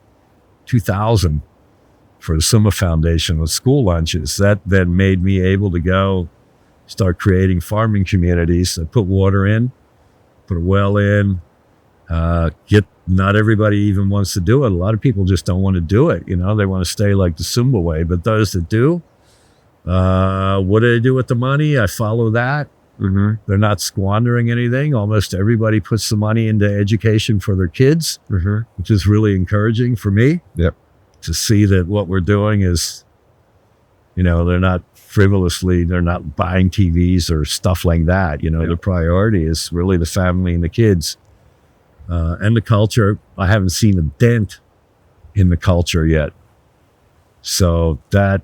Speaker 3: 2,000 for the Sumba Foundation with school lunches. That then made me able to go start creating farming communities. I put water in, put a well in, not everybody even wants to do it. A lot of people just don't want to do it. You know, they want to stay like the Sumba way, but those that do, what do they do with the money? I follow that.
Speaker 2: Mm-hmm.
Speaker 3: They're not squandering anything. Almost everybody puts the money into education for their kids, which is really encouraging for me.
Speaker 2: Yep.
Speaker 3: To see that what we're doing is, you know, they're not buying TVs or stuff like that. You know, the priority is really the family and the kids. And the culture. I haven't seen a dent in the culture yet. So that,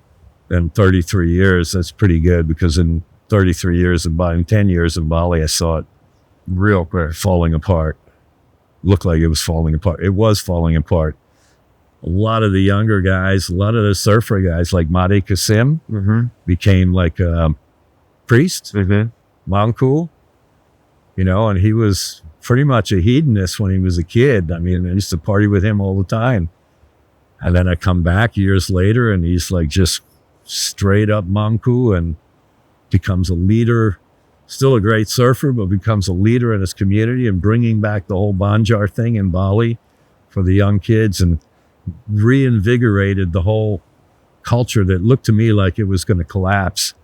Speaker 3: in 33 years, that's pretty good, because in 33 years in 10 years in Bali, I saw it
Speaker 2: Real quick.
Speaker 3: falling apart. Looked like it was falling apart. It was falling apart. A lot of the younger guys, a lot of the surfer guys like Madi Kasim became like a priest, Mangku, you know, and he was pretty much a hedonist when he was a kid. I mean, I used to party with him all the time. And then I come back years later and he's like just straight up Mangku and becomes a leader, still a great surfer, but becomes a leader in his community and bringing back the whole Banjar thing in Bali for the young kids, and reinvigorated the whole culture that looked to me like it was going to collapse,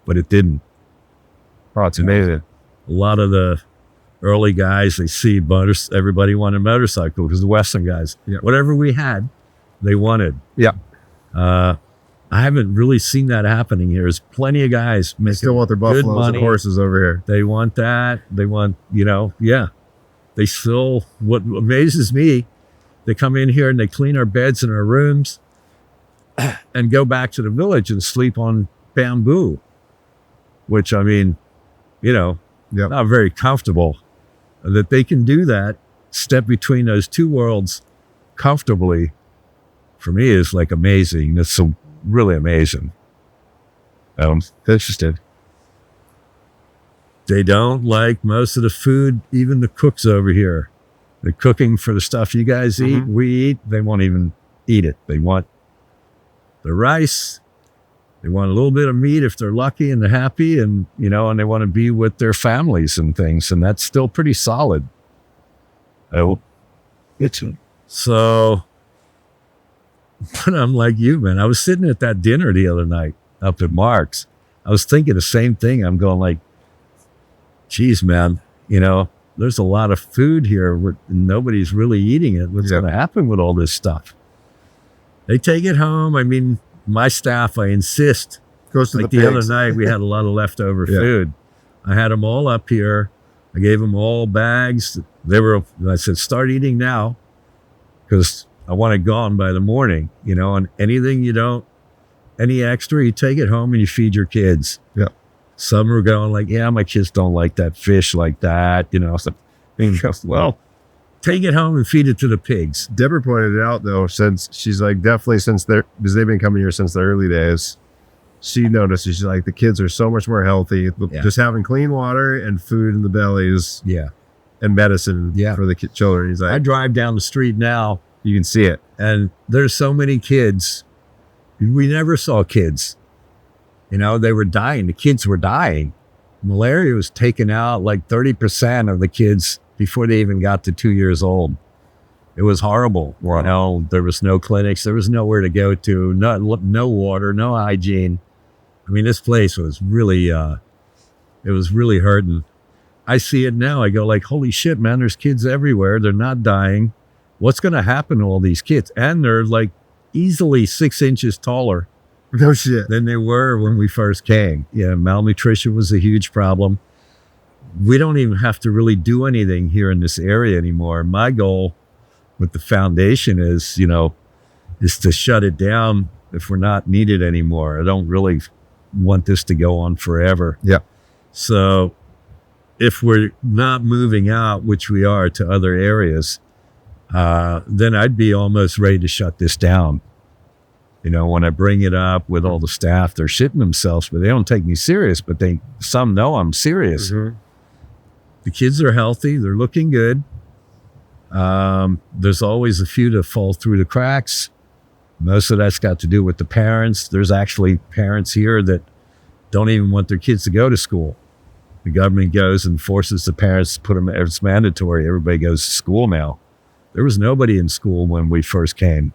Speaker 3: but it didn't.
Speaker 2: Oh, it's amazing.
Speaker 3: A lot of the early guys, they see everybody wanted a motorcycle, because the Western guys, whatever we had, they wanted.
Speaker 2: Yeah.
Speaker 3: I haven't really seen that happening here. There's plenty of guys making
Speaker 2: Still want their
Speaker 3: good
Speaker 2: buffaloes and
Speaker 3: money.
Speaker 2: horses over here.
Speaker 3: They want that. They want, you know, They still, what amazes me, they come in here and they clean our beds in our rooms and go back to the village and sleep on bamboo, which, I mean, you know, not very comfortable. That they can do that, step between those two worlds comfortably, for me is like amazing. That's so really amazing.
Speaker 2: Interested.
Speaker 3: They don't like most of the food, even the cooks over here. They're cooking for the stuff you guys eat, we eat. They won't even eat it. They want the rice. They want a little bit of meat if they're lucky and they're happy, and, you know, and they want to be with their families and things. And that's still pretty solid. So, but I'm like you, man. I was sitting at that dinner the other night up at Mark's. I was thinking the same thing. I'm going like, geez, man, you know, there's a lot of food here. Nobody's really eating it. What's going to happen with all this stuff? They take it home. I mean, my staff, I insist.
Speaker 2: Goes to
Speaker 3: like
Speaker 2: the
Speaker 3: the other
Speaker 2: pigs.
Speaker 3: night, we had a lot of leftover food. I had them all up here. I gave them all bags. I said, start eating now, because I want it gone by the morning, you know, and anything any extra, you take it home and you feed your kids.
Speaker 2: Yeah.
Speaker 3: Some are going like, yeah, my kids don't like that fish like that, you know. So, well, take it home and feed it to the pigs.
Speaker 2: Deborah pointed it out, though, since she's like, definitely because they've been coming here since the early days. She noticed, she's like, the kids are so much more healthy. Just having clean water and food in the bellies.
Speaker 3: Yeah.
Speaker 2: And medicine for the children. He's like,
Speaker 3: I drive down the street now.
Speaker 2: You can see it.
Speaker 3: And there's so many kids. We never saw kids. You know, they were dying. The kids were dying. malaria was taking out like 30% of the kids before they even got to 2 years old. It was horrible.
Speaker 2: Wow.
Speaker 3: You know, there was no clinics. There was nowhere to go to. No water, no hygiene. I mean, this place was really, it was really hurting. I see it now. I go like, holy shit, man, there's kids everywhere. They're not dying. What's going to happen to all these kids? And they're like easily 6 inches taller
Speaker 2: No shit.
Speaker 3: than they were when we first came. Yeah, malnutrition was a huge problem. We don't even have to really do anything here in this area anymore. My goal with the foundation is, you know, is to shut it down if we're not needed anymore. I don't really want this to go on forever.
Speaker 2: Yeah.
Speaker 3: So if we're not moving out, which we are, to other areas, then I'd be almost ready to shut this down. You know, when I bring it up with all the staff, they're shitting themselves, but they don't take me serious, but some know I'm serious.
Speaker 2: Mm-hmm.
Speaker 3: The kids are healthy. They're looking good. There's always a few that fall through the cracks. Most of that's got to do with the parents. There's actually parents here that don't even want their kids to go to school. The government goes and forces the parents to put them, it's mandatory. Everybody goes to school now. There was nobody in school when we first came.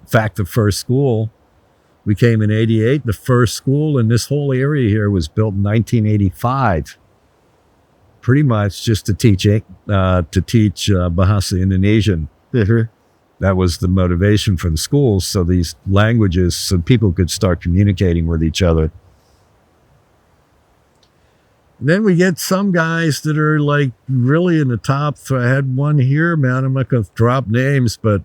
Speaker 3: In fact, the first school, we came in 88. The first school in this whole area here was built in 1985. Pretty much just to teach Bahasa Indonesian.
Speaker 2: Mm-hmm.
Speaker 3: That was the motivation for the schools. So these languages, so people could start communicating with each other. Then we get some guys that are like really in the top. I had one here, man. I'm not going to drop names, but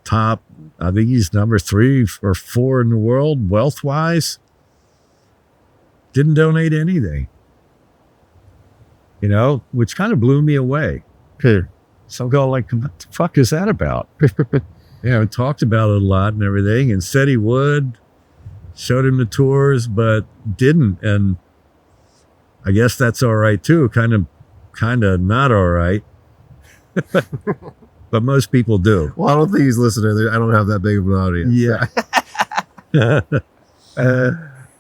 Speaker 3: top, I think he's number 3 or 4 in the world, wealth-wise. Didn't donate anything. You know, which kind of blew me away. So I'm going like, what the fuck is that about? You know, talked about it a lot and everything, and said he would. Showed him the tours, but didn't. And I guess that's all right too. Kind of not all right. But most people do.
Speaker 2: Well, I don't think he's listening. I don't have that big of an audience.
Speaker 3: Yeah.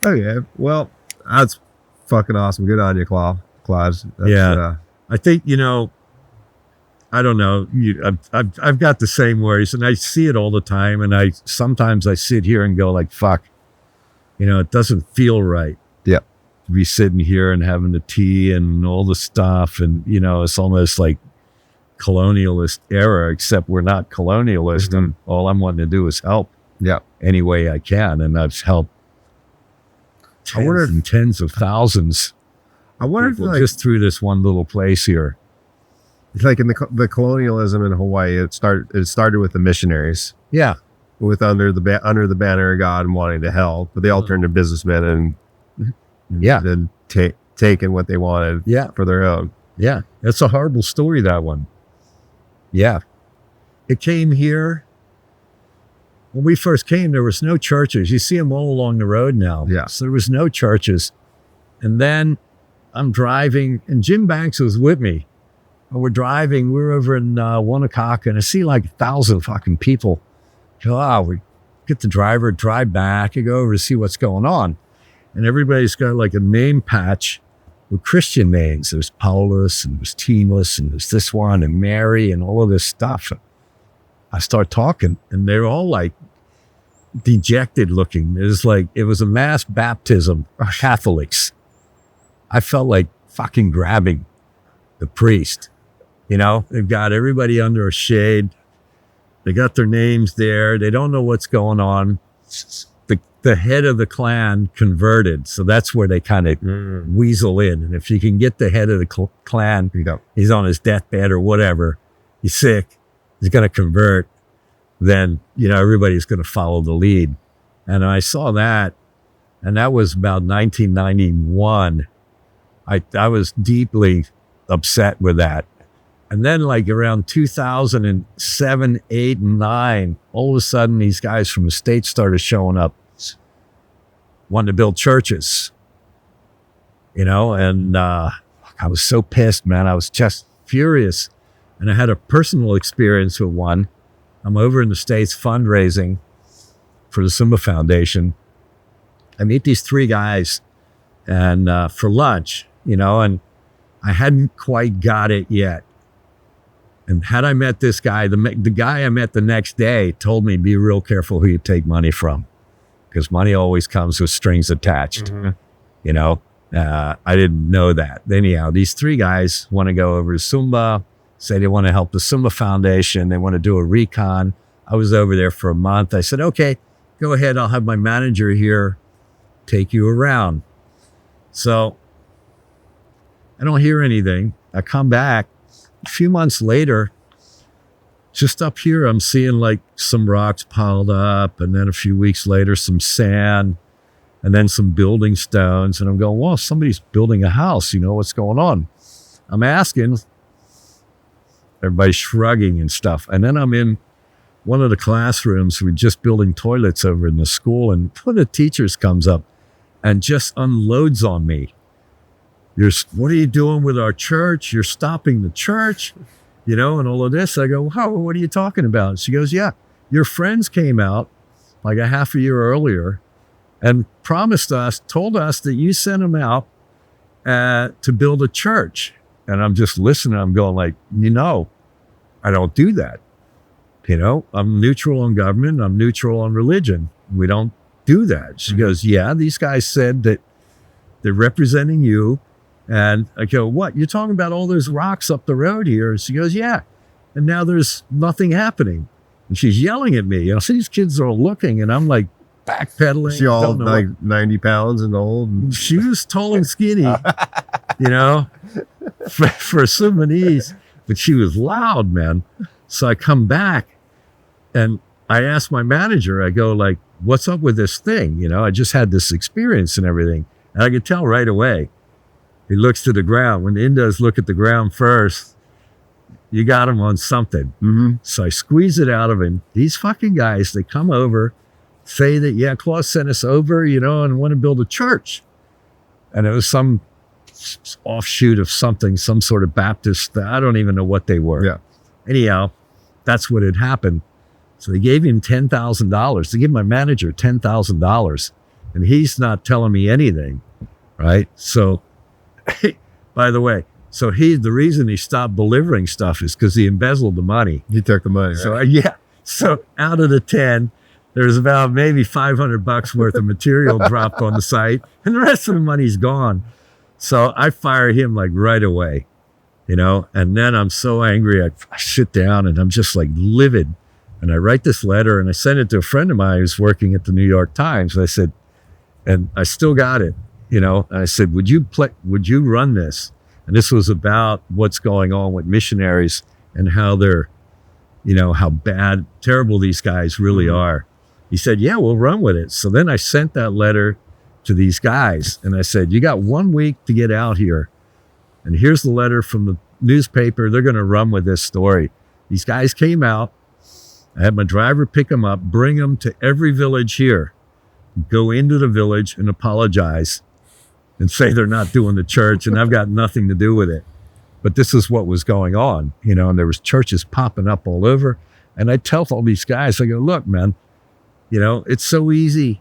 Speaker 2: Okay. Well, that's fucking awesome. Good on you, Claude. That's,
Speaker 3: Yeah. I think, you know, I don't know. I've got the same worries, and I see it all the time. And sometimes I sit here and go like, fuck, you know, it doesn't feel right.
Speaker 2: Yeah.
Speaker 3: To be sitting here and having the tea and all the stuff. And, you know, it's almost like colonialist era, except we're not colonialist.
Speaker 2: Mm-hmm.
Speaker 3: And all I'm wanting to do is help.
Speaker 2: Yeah.
Speaker 3: Any way I can. And I've helped tens of thousands.
Speaker 2: I wonder if like,
Speaker 3: just through this one little place here.
Speaker 2: like in the colonialism in Hawaii, it started with the missionaries.
Speaker 3: Yeah.
Speaker 2: With under the banner of God and wanting to help, but they all turned to businessmen and then taking what they wanted for their own.
Speaker 3: Yeah, it's a horrible story, that one. Yeah. It came here. When we first came, there was no churches. You see them all along the road now.
Speaker 2: Yeah.
Speaker 3: So there was no churches. And then I'm driving, and Jim Banks was with me. And we're driving. We're over in Wanakaka, and I see like 1,000 fucking people. We get the driver, drive back, and go over to see what's going on. And everybody's got like a name patch with Christian names. There's Paulus, and there's Timus, and there's this one, and Mary, and all of this stuff. I start talking, and they're all like dejected looking. It was a mass baptism of Catholics. I felt like fucking grabbing the priest. You know, they've got everybody under a shade. They got their names there. They don't know what's going on. The head of the clan converted. So that's where they kind of weasel in. And if you can get the head of the clan, he's on his deathbed or whatever, he's sick, he's going to convert, then, you know, everybody's going to follow the lead. And I saw that, and that was about 1991. I was deeply upset with that. And then like around 2007, 8, and 9, all of a sudden these guys from the States started showing up, wanting to build churches, you know, and I was so pissed, man. I was just furious. And I had a personal experience with one. I'm over in the States fundraising for the Sumba Foundation. I meet these 3 guys, and for lunch, and I hadn't quite got it yet. And had I met this guy, the guy I met the next day told me, be real careful who you take money from, because money always comes with strings attached. Mm-hmm. I didn't know that. Anyhow, these three guys want to go over to Sumba, say they want to help the Sumba Foundation. They want to do a recon. I was over there for a month. I said, okay, go ahead. I'll have my manager here take you around. So I don't hear anything. I come back a few months later, just up here, I'm seeing like some rocks piled up, and then a few weeks later, some sand, and then some building stones. And I'm going, well, somebody's building a house. What's going on? I'm asking. Everybody's shrugging and stuff. And then I'm in one of the classrooms. We're just building toilets over in the school. And one of the teachers comes up and just unloads on me. What are you doing with our church? You're stopping the church, and all of this. I go, wow, what are you talking about? She goes, yeah, your friends came out like a half a year earlier and told us that you sent them out to build a church. And I'm just listening. I'm going like, I don't do that. I'm neutral on government. I'm neutral on religion. We don't do that. She goes, yeah, these guys said that they're representing you. And I go, what? You're talking about all those rocks up the road here? And she goes, yeah. And now there's nothing happening. And she's yelling at me. So these kids are all looking, and I'm like backpedaling.
Speaker 2: She all like 90 pounds and old.
Speaker 3: She was tall and skinny, for Sudanese, but she was loud, man. So I come back and I ask my manager, I go like, what's up with this thing? I just had this experience and everything. And I could tell right away. He looks to the ground. When the Indos look at the ground first, you got him on something. Mm-hmm. So I squeeze it out of him. These fucking guys, they come over, say that, yeah, Claude sent us over, and want to build a church. And it was some offshoot of something, some sort of Baptist. I don't even know what they were.
Speaker 2: Yeah.
Speaker 3: Anyhow, that's what had happened. So they gave him $10,000. They gave my manager $10,000. And he's not telling me anything, right? So, by the way, the reason he stopped delivering stuff is because he embezzled the money.
Speaker 2: He took the money.
Speaker 3: So yeah. So out of the 10, there's about maybe $500 worth of material dropped on the site, and the rest of the money's gone. So I fire him like right away, and then I'm so angry. I sit down and I'm just like livid. And I write this letter and I send it to a friend of mine who's working at the New York Times. And I said, and I still got it. And I said, would you run this? And this was about what's going on with missionaries and how they're, how bad, terrible these guys really are. He said, yeah, we'll run with it. So then I sent that letter to these guys and I said, you got 1 week to get out here. And here's the letter from the newspaper. They're going to run with this story. These guys came out. I had my driver pick them up, bring them to every village here, go into the village and apologize and say they're not doing the church and I've got nothing to do with it. But this is what was going on, and there was churches popping up all over. And I tell all these guys, I go, look, man, it's so easy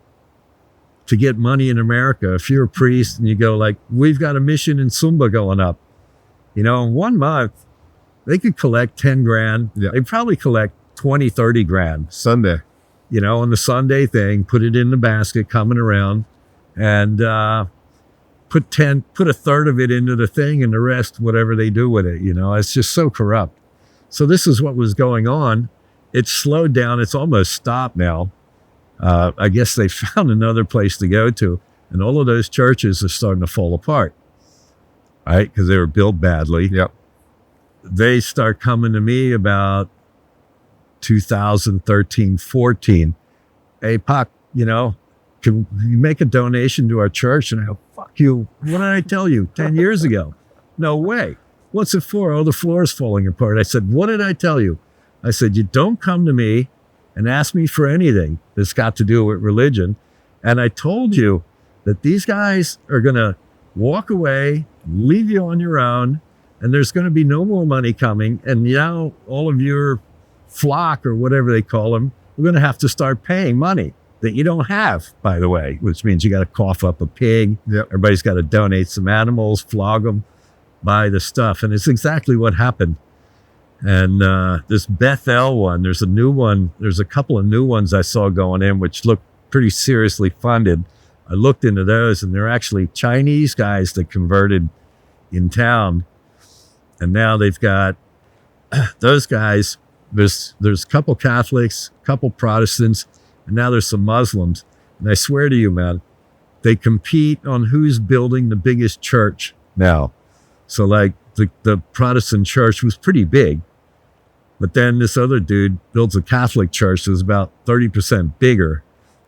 Speaker 3: to get money in America. If you're a priest and you go like, we've got a mission in Sumba going up, in 1 month, they could collect 10 grand. Yeah. They'd probably collect 20, 30 grand.
Speaker 2: Sunday.
Speaker 3: On the Sunday thing, put it in the basket coming around and, put a third of it into the thing and the rest, whatever they do with it, it's just so corrupt. So this is what was going on. It's slowed down. It's almost stopped now. I guess they found another place to go to, and all of those churches are starting to fall apart, right? Because they were built badly.
Speaker 2: Yep.
Speaker 3: They start coming to me about 2013, 14. Hey, Pac, can you make a donation to our church? And I go, fuck you. What did I tell you 10 years ago? No way. What's it for? Oh, the floor is falling apart. I said, what did I tell you? I said, you don't come to me and ask me for anything that's got to do with religion. And I told you that these guys are going to walk away, leave you on your own, and there's going to be no more money coming. And now all of your flock or whatever they call them, we're going to have to start paying money. that you don't have, by the way, which means you got to cough up a pig.
Speaker 2: Yep.
Speaker 3: Everybody's got to donate some animals, flog them, buy the stuff. And it's exactly what happened. And this Bethel one, there's a new one. There's a couple of new ones I saw going in, which look pretty seriously funded. I looked into those, and they're actually Chinese guys that converted in town. And now they've got those guys. There's a couple Catholics, a couple Protestants, and now there's some Muslims. And I swear to you, man, they compete on who's building the biggest church now. So like the Protestant church was pretty big, but then this other dude builds a Catholic church that's about 30% bigger.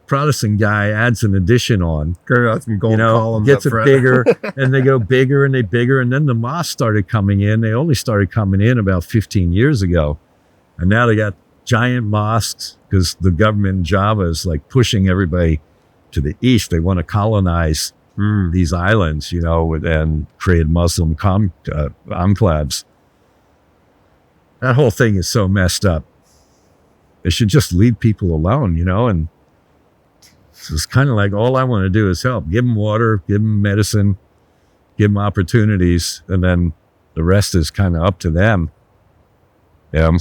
Speaker 3: Protestant guy adds an addition on,
Speaker 2: Some gold columns
Speaker 3: gets
Speaker 2: up
Speaker 3: it
Speaker 2: front.
Speaker 3: bigger, and they go bigger and they bigger. And then the mosques started coming in. They only started coming in about 15 years ago. And now they got giant mosques because the government in Java is like pushing everybody to the east. They want to colonize these islands, and create Muslim enclaves. That whole thing is so messed up. They should just leave people alone, and so it's kind of like all I want to do is help. Give them water, give them medicine, give them opportunities, and then the rest is kind of up to them. Yeah,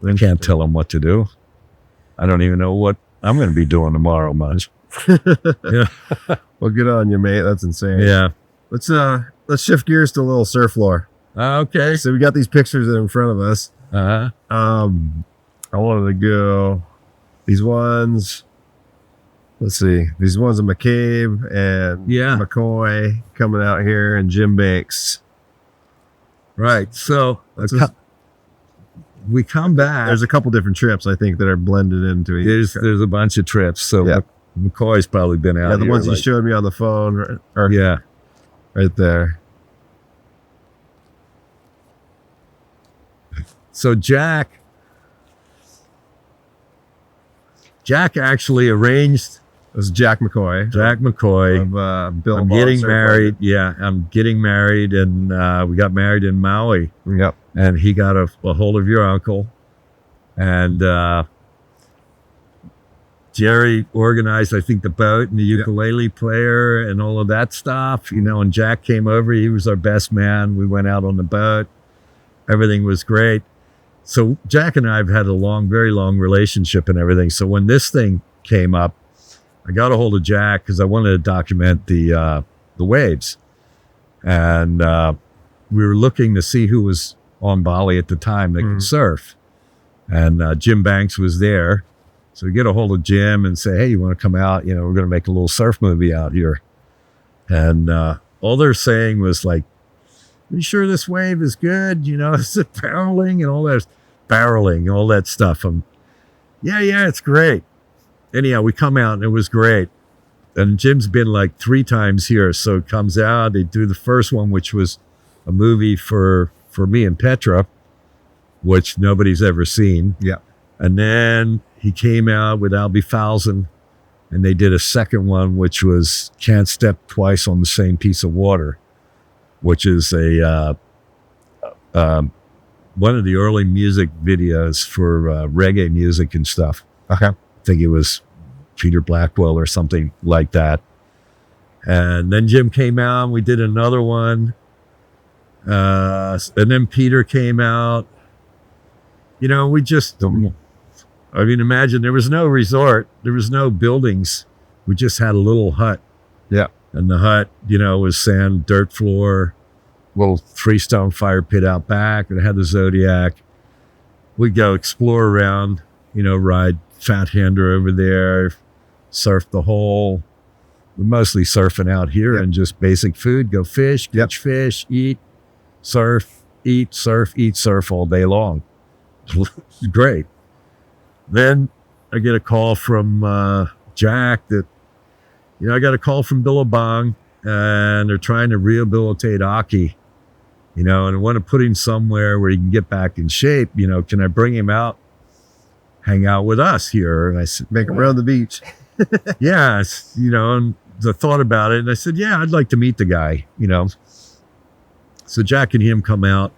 Speaker 3: I can't tell them what to do. I don't even know what I'm going to be doing tomorrow much. Yeah.
Speaker 2: Well, good on you, mate. That's insane.
Speaker 3: Yeah.
Speaker 2: Let's shift gears to a little surf lore.
Speaker 3: Okay.
Speaker 2: So we got these pictures in front of us.
Speaker 3: Uh-huh.
Speaker 2: I wanted to go these ones. Let's see. These ones of McCabe and McCoy coming out here, and Jim Banks.
Speaker 3: Right. So
Speaker 2: That's just-
Speaker 3: we come back.
Speaker 2: There's a couple different trips I think that are blended into each.
Speaker 3: There's a bunch of trips. So
Speaker 2: Yeah.
Speaker 3: McCoy's probably been out.
Speaker 2: Yeah, the
Speaker 3: here,
Speaker 2: ones you
Speaker 3: like-
Speaker 2: showed me on the phone are
Speaker 3: Yeah.
Speaker 2: right there.
Speaker 3: So Jack actually arranged.
Speaker 2: It was Jack McCoy.
Speaker 3: Jack McCoy.
Speaker 2: Of Bill
Speaker 3: I'm
Speaker 2: and Bob
Speaker 3: getting
Speaker 2: Surf
Speaker 3: married. Yeah, I'm getting married, and we got married in Maui.
Speaker 2: Club. Yep.
Speaker 3: And he got a hold of your uncle, and Jerry organized, I think, the boat and the ukulele player and all of that stuff, and Jack came over. He was our best man. We went out on the boat. Everything was great. So Jack and I have had a very long relationship and everything. So when this thing came up, I got a hold of Jack because I wanted to document the waves. And we were looking to see who was on Bali at the time that could surf. And Jim Banks was there. So we get a hold of Jim and say, hey, you want to come out? We're going to make a little surf movie out here. And all they're saying was like, are you sure this wave is good? Is it barreling and all that? Barreling, all that stuff. Yeah, it's great. Anyhow, we come out and it was great. And Jim's been like 3 times here. So it comes out, they do the first one, which was a movie for me and Petra, which nobody's ever seen.
Speaker 2: Yeah.
Speaker 3: And then he came out with Albie Falzon, and they did a second one, which was Can't Step Twice on the Same Piece of Water, which is a one of the early music videos for reggae music and stuff.
Speaker 2: Okay.
Speaker 3: I think it was Peter Blackwell or something like that. And then Jim came out and we did another one. And then Peter came out. We just, imagine there was no resort. There was no buildings. We just had a little hut.
Speaker 2: Yeah.
Speaker 3: And the hut, was sand, dirt floor, little freestone fire pit out back. And it had the Zodiac. We'd go explore around, ride Fat Hander over there, surf the hole. We're mostly surfing out here and just basic food, go fish, catch fish, eat, surf, eat, surf all day long. Great. Then I get a call from Jack that, I got a call from Billabong and they're trying to rehabilitate Aki, and I want to put him somewhere where he can get back in shape. Can I bring him out, hang out with us here? And I said,
Speaker 2: Make him around the beach.
Speaker 3: yeah, and the thought about it. And I said, yeah, I'd like to meet the guy, So Jack and him come out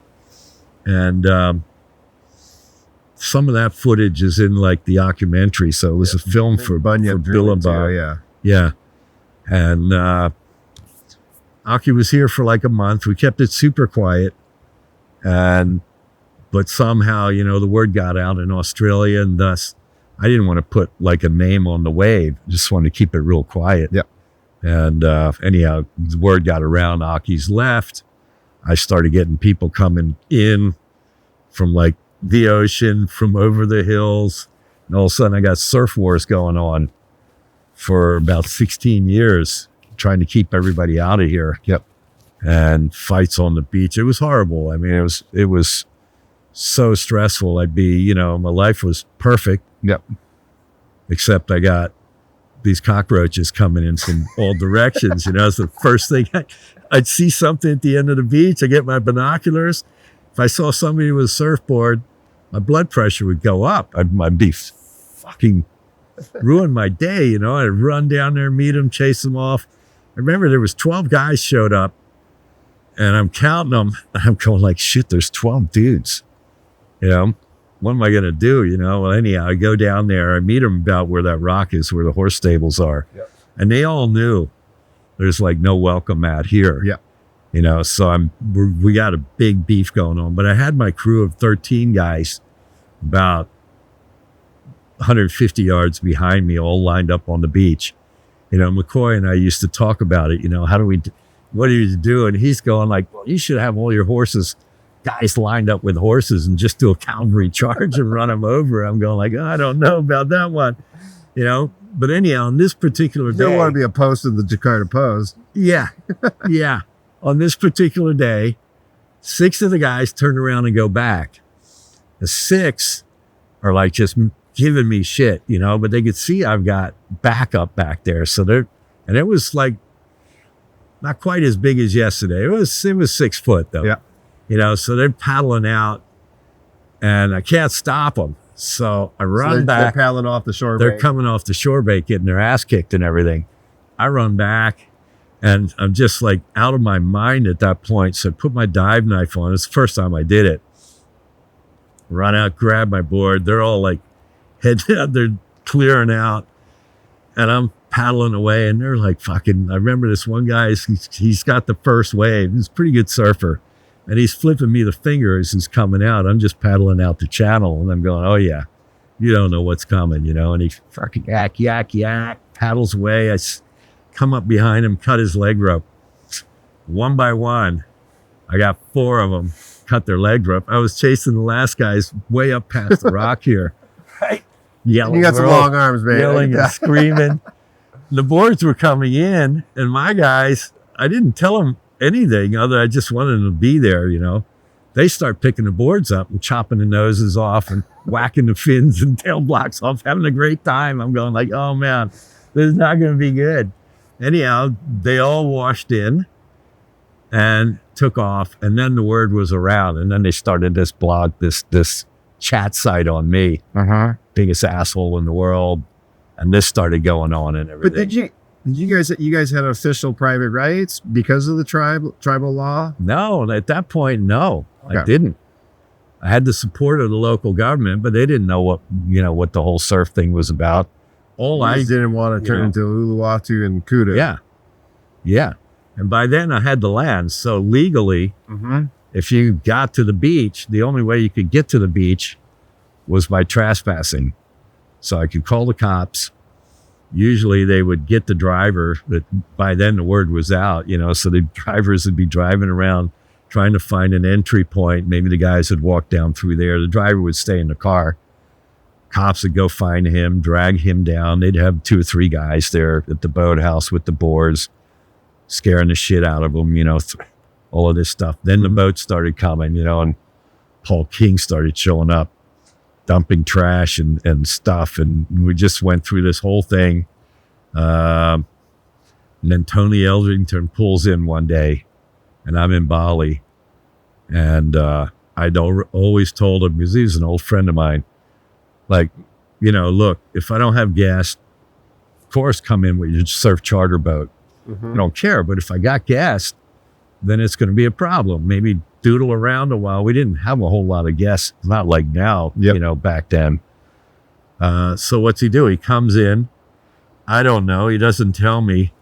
Speaker 3: and some of that footage is in like the documentary. So it was a film for Billabong.
Speaker 2: Yeah.
Speaker 3: Yeah. And Aki was here for like a month. We kept it super quiet. But somehow, the word got out in Australia, and thus I didn't want to put like a name on the wave. Just wanted to keep it real quiet.
Speaker 2: Yeah.
Speaker 3: And anyhow, the word got around. Aki's left. I started getting people coming in from like the ocean, from over the hills. And all of a sudden I got surf wars going on for about 16 years, trying to keep everybody out of here.
Speaker 2: Yep.
Speaker 3: And fights on the beach. It was horrible. I mean, it was so stressful. My life was perfect.
Speaker 2: Yep.
Speaker 3: Except I got these cockroaches coming in from all directions. It's the first thing I'd see something at the end of the beach. I get my binoculars. If I saw somebody with a surfboard, my blood pressure would go up. I'd be fucking ruin my day. I'd run down there, meet them, chase them off. I remember there was 12 guys showed up, and I'm counting them. And I'm going like, shit, there's 12 dudes. What am I going to do? Well, anyhow, I go down there. I meet them about where that rock is, where the horse stables are.
Speaker 2: Yep.
Speaker 3: And they all knew there's like no welcome mat here.
Speaker 2: Yeah.
Speaker 3: So we got a big beef going on. But I had my crew of 13 guys about 150 yards behind me, all lined up on the beach. McCoy and I used to talk about it. What do you do? And he's going like, well, you should have all your guys lined up with horses and just do a cavalry charge and run them over. I'm going like, I don't know about that one, But anyhow, on this particular day,
Speaker 2: You don't want to be a post in the Jakarta Post.
Speaker 3: yeah, yeah. On this particular day, 6 of the guys turn around and go back. The 6 are like just giving me shit, but they could see I've got backup back there. So and it was like not quite as big as yesterday. It was 6 foot though.
Speaker 2: Yeah.
Speaker 3: So they're paddling out, and I can't stop them. So I run back.
Speaker 2: They're paddling off the shore.
Speaker 3: They're coming off the shore bait, getting their ass kicked and everything. I run back, and I'm just like out of my mind at that point. So I put my dive knife on. It's the first time I did it. Run out, grab my board. They're all like head down. They're clearing out, and I'm paddling away, and they're like fucking. I remember this one guy. He's got the first wave. He's a pretty good surfer. And he's flipping me the finger as he's coming out. I'm just paddling out the channel, and I'm going, oh, yeah, you don't know what's coming, And he fucking yak, paddles away. I come up behind him, cut his leg rope. One by one, I got 4 of them, cut their leg rope. I was chasing the last guys way up past the rock here. Right. Yelling.
Speaker 2: You got some long arms, man.
Speaker 3: Yelling and screaming. The boards were coming in, and my guys, I didn't tell them anything other. I just wanted them to be there. They start picking the boards up and chopping the noses off and whacking the fins and tail blocks off, having a great time. I'm going like, oh man, this is not going to be good. Anyhow, they all washed in and took off, and then the word was around, and then they started this blog, this chat site on me, biggest asshole in the world, and this started going on and everything.
Speaker 2: But you guys had official private rights because of the tribal law?
Speaker 3: No, at that point, no,
Speaker 2: Okay.
Speaker 3: I didn't. I had the support of the local government, but they didn't know what the whole surf thing was about.
Speaker 2: I didn't want to turn into Uluwatu and Kuta.
Speaker 3: Yeah. And by then I had the land. So legally, if you got to the beach, the only way you could get to the beach was by trespassing. So I could call the cops. Usually they would get the driver, but by then the word was out, so the drivers would be driving around trying to find an entry point. Maybe the guys would walk down through there. The driver would stay in the car. Cops would go find him, drag him down. They'd have 2 or 3 guys there at the boathouse with the boards, scaring the shit out of them, all of this stuff. Then the boat started coming, and Paul King started showing up, dumping trash and stuff. And we just went through this whole thing. And then Tony Eldrington pulls in one day, and I'm in Bali. And I'd always told him, because he's an old friend of mine, like, look, if I don't have gas, of course, come in with your surf charter boat. I don't care. But if I got gas, then it's going to be a problem. Maybe doodle around a while. We didn't have a whole lot of guests, not like now, back then. So what's he do? He comes in. I don't know. He doesn't tell me.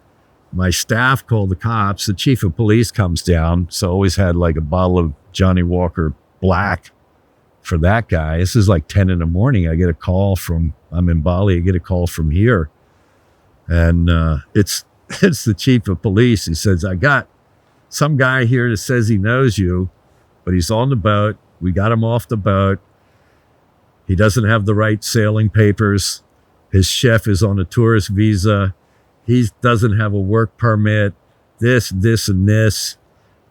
Speaker 3: My staff called the cops. The chief of police comes down. So I always had like a bottle of Johnny Walker Black for that guy. This is like 10 in the morning. I get a call I'm in Bali. I get a call from here. And it's the chief of police. He says, I got some guy here that says he knows you, but he's on the boat. We got him off the boat. He doesn't have the right sailing papers. His chef is on a tourist visa. He doesn't have a work permit, this, and this.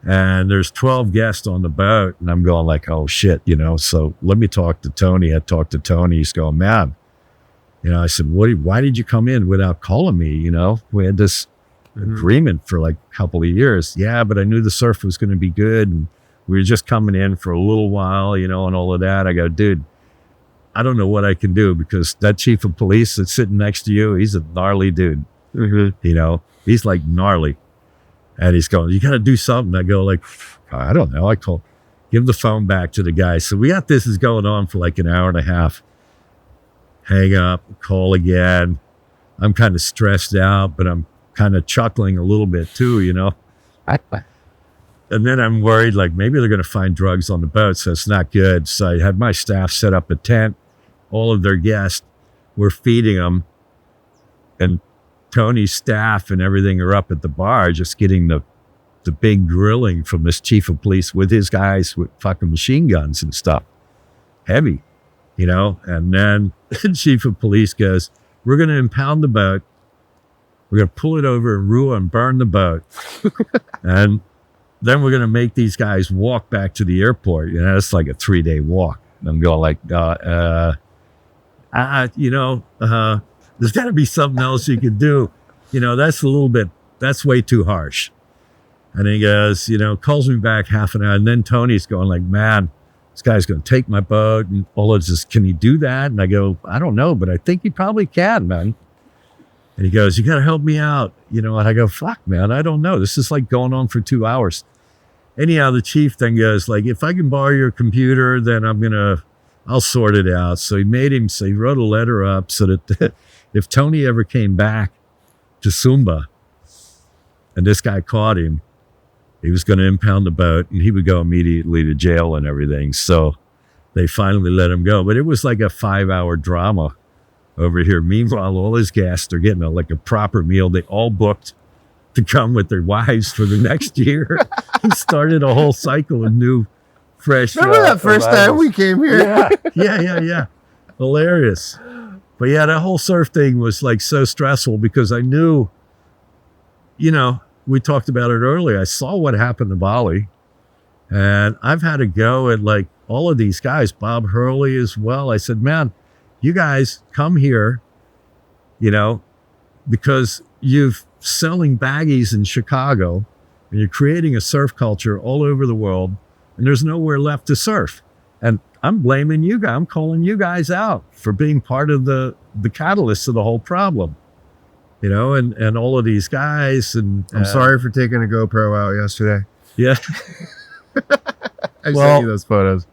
Speaker 3: And there's 12 guests on the boat. And I'm going like, oh shit, so let me talk to Tony. I talked to Tony. He's going, man, I said, why did you come in without calling me? We had this agreement for like a couple of years. Yeah, but I knew the surf was going to be good. And we were just coming in for a little while, and all of that. I go, dude, I don't know what I can do because that chief of police that's sitting next to you, he's a gnarly dude. He's like gnarly. And he's going, you got to do something. I go like, I don't know. Give the phone back to the guy. So we got this is going on for like an hour and a half. Hang up, call again. I'm kind of stressed out, but I'm kind of chuckling a little bit too, And then I'm worried, like maybe they're going to find drugs on the boat, so it's not good. So I had my staff set up a tent. All of their guests were feeding them. And Tony's staff and everything are up at the bar just getting the big grilling from this chief of police with his guys with fucking machine guns and stuff. Heavy, And then the chief of police goes, we're going to impound the boat. We're going to pull it over and ruin and burn the boat. And then we're going to make these guys walk back to the airport. It's like a 3-day walk. And I'm going like, there's got to be something else you could do. That's way too harsh. And he goes, calls me back half an hour. And then Tony's going like, man, this guy's going to take my boat and all of this. Can he do that? And I go, I don't know, but I think he probably can, man. And he goes, you got to help me out. And I go, fuck, man, I don't know. This is like going on for 2 hours. Anyhow, the chief then goes like, if I can borrow your computer, then I'll sort it out. So he wrote a letter up so that if Tony ever came back to Sumba and this guy caught him, he was going to impound the boat and he would go immediately to jail and everything. So they finally let him go. But it was like a 5-hour drama over here. Meanwhile, all his guests are getting a proper meal. They all booked to come with their wives for the next year. He started a whole cycle of new, fresh.
Speaker 2: Remember that first time we came here?
Speaker 3: Yeah. Hilarious. But yeah, that whole surf thing was like so stressful because I knew, we talked about it earlier. I saw what happened to Bali, and I've had to go at like all of these guys, Bob Hurley as well. I said, man, you guys come here, because you've selling baggies in Chicago and you're creating a surf culture all over the world and there's nowhere left to surf. And I'm blaming you guys. I'm calling you guys out for being part of the catalyst of the whole problem, and all of these guys. And
Speaker 2: I'm sorry for taking a GoPro out yesterday.
Speaker 3: Yeah.
Speaker 2: I sent you those photos.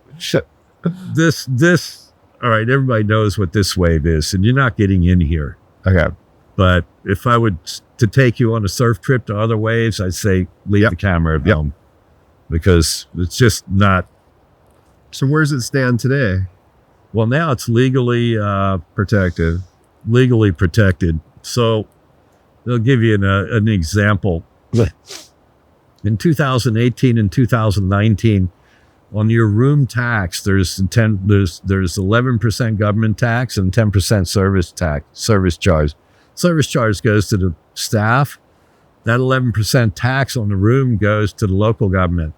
Speaker 3: This, all right, everybody knows what this wave is and you're not getting in here.
Speaker 2: Okay.
Speaker 3: But if I would to take you on a surf trip to other waves, I'd say leave the camera at home because it's just not.
Speaker 2: So where does it stand today?
Speaker 3: Well, now it's legally
Speaker 2: protected.
Speaker 3: Legally protected. So they'll give you an example. In 2018 and 2019, on your room tax, there's 11% government tax and 10% service charge. Service charge goes to the staff. That 11% tax on the room goes to the local government.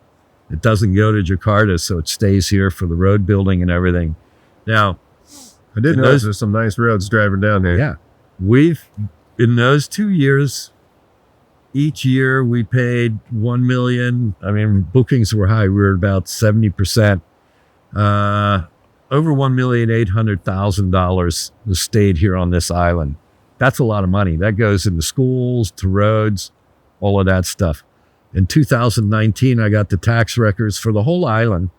Speaker 3: It doesn't go to Jakarta, so it stays here for the road building and everything. Now,
Speaker 2: I did notice there's some nice roads driving down here.
Speaker 3: Yeah. In those 2 years, each year we paid $1 million. I mean, bookings were high. We were about 70%. Over $1,800,000 was stayed here on this island. That's a lot of money. That goes into schools, to roads, all of that stuff. In 2019, I got the tax records for the whole island.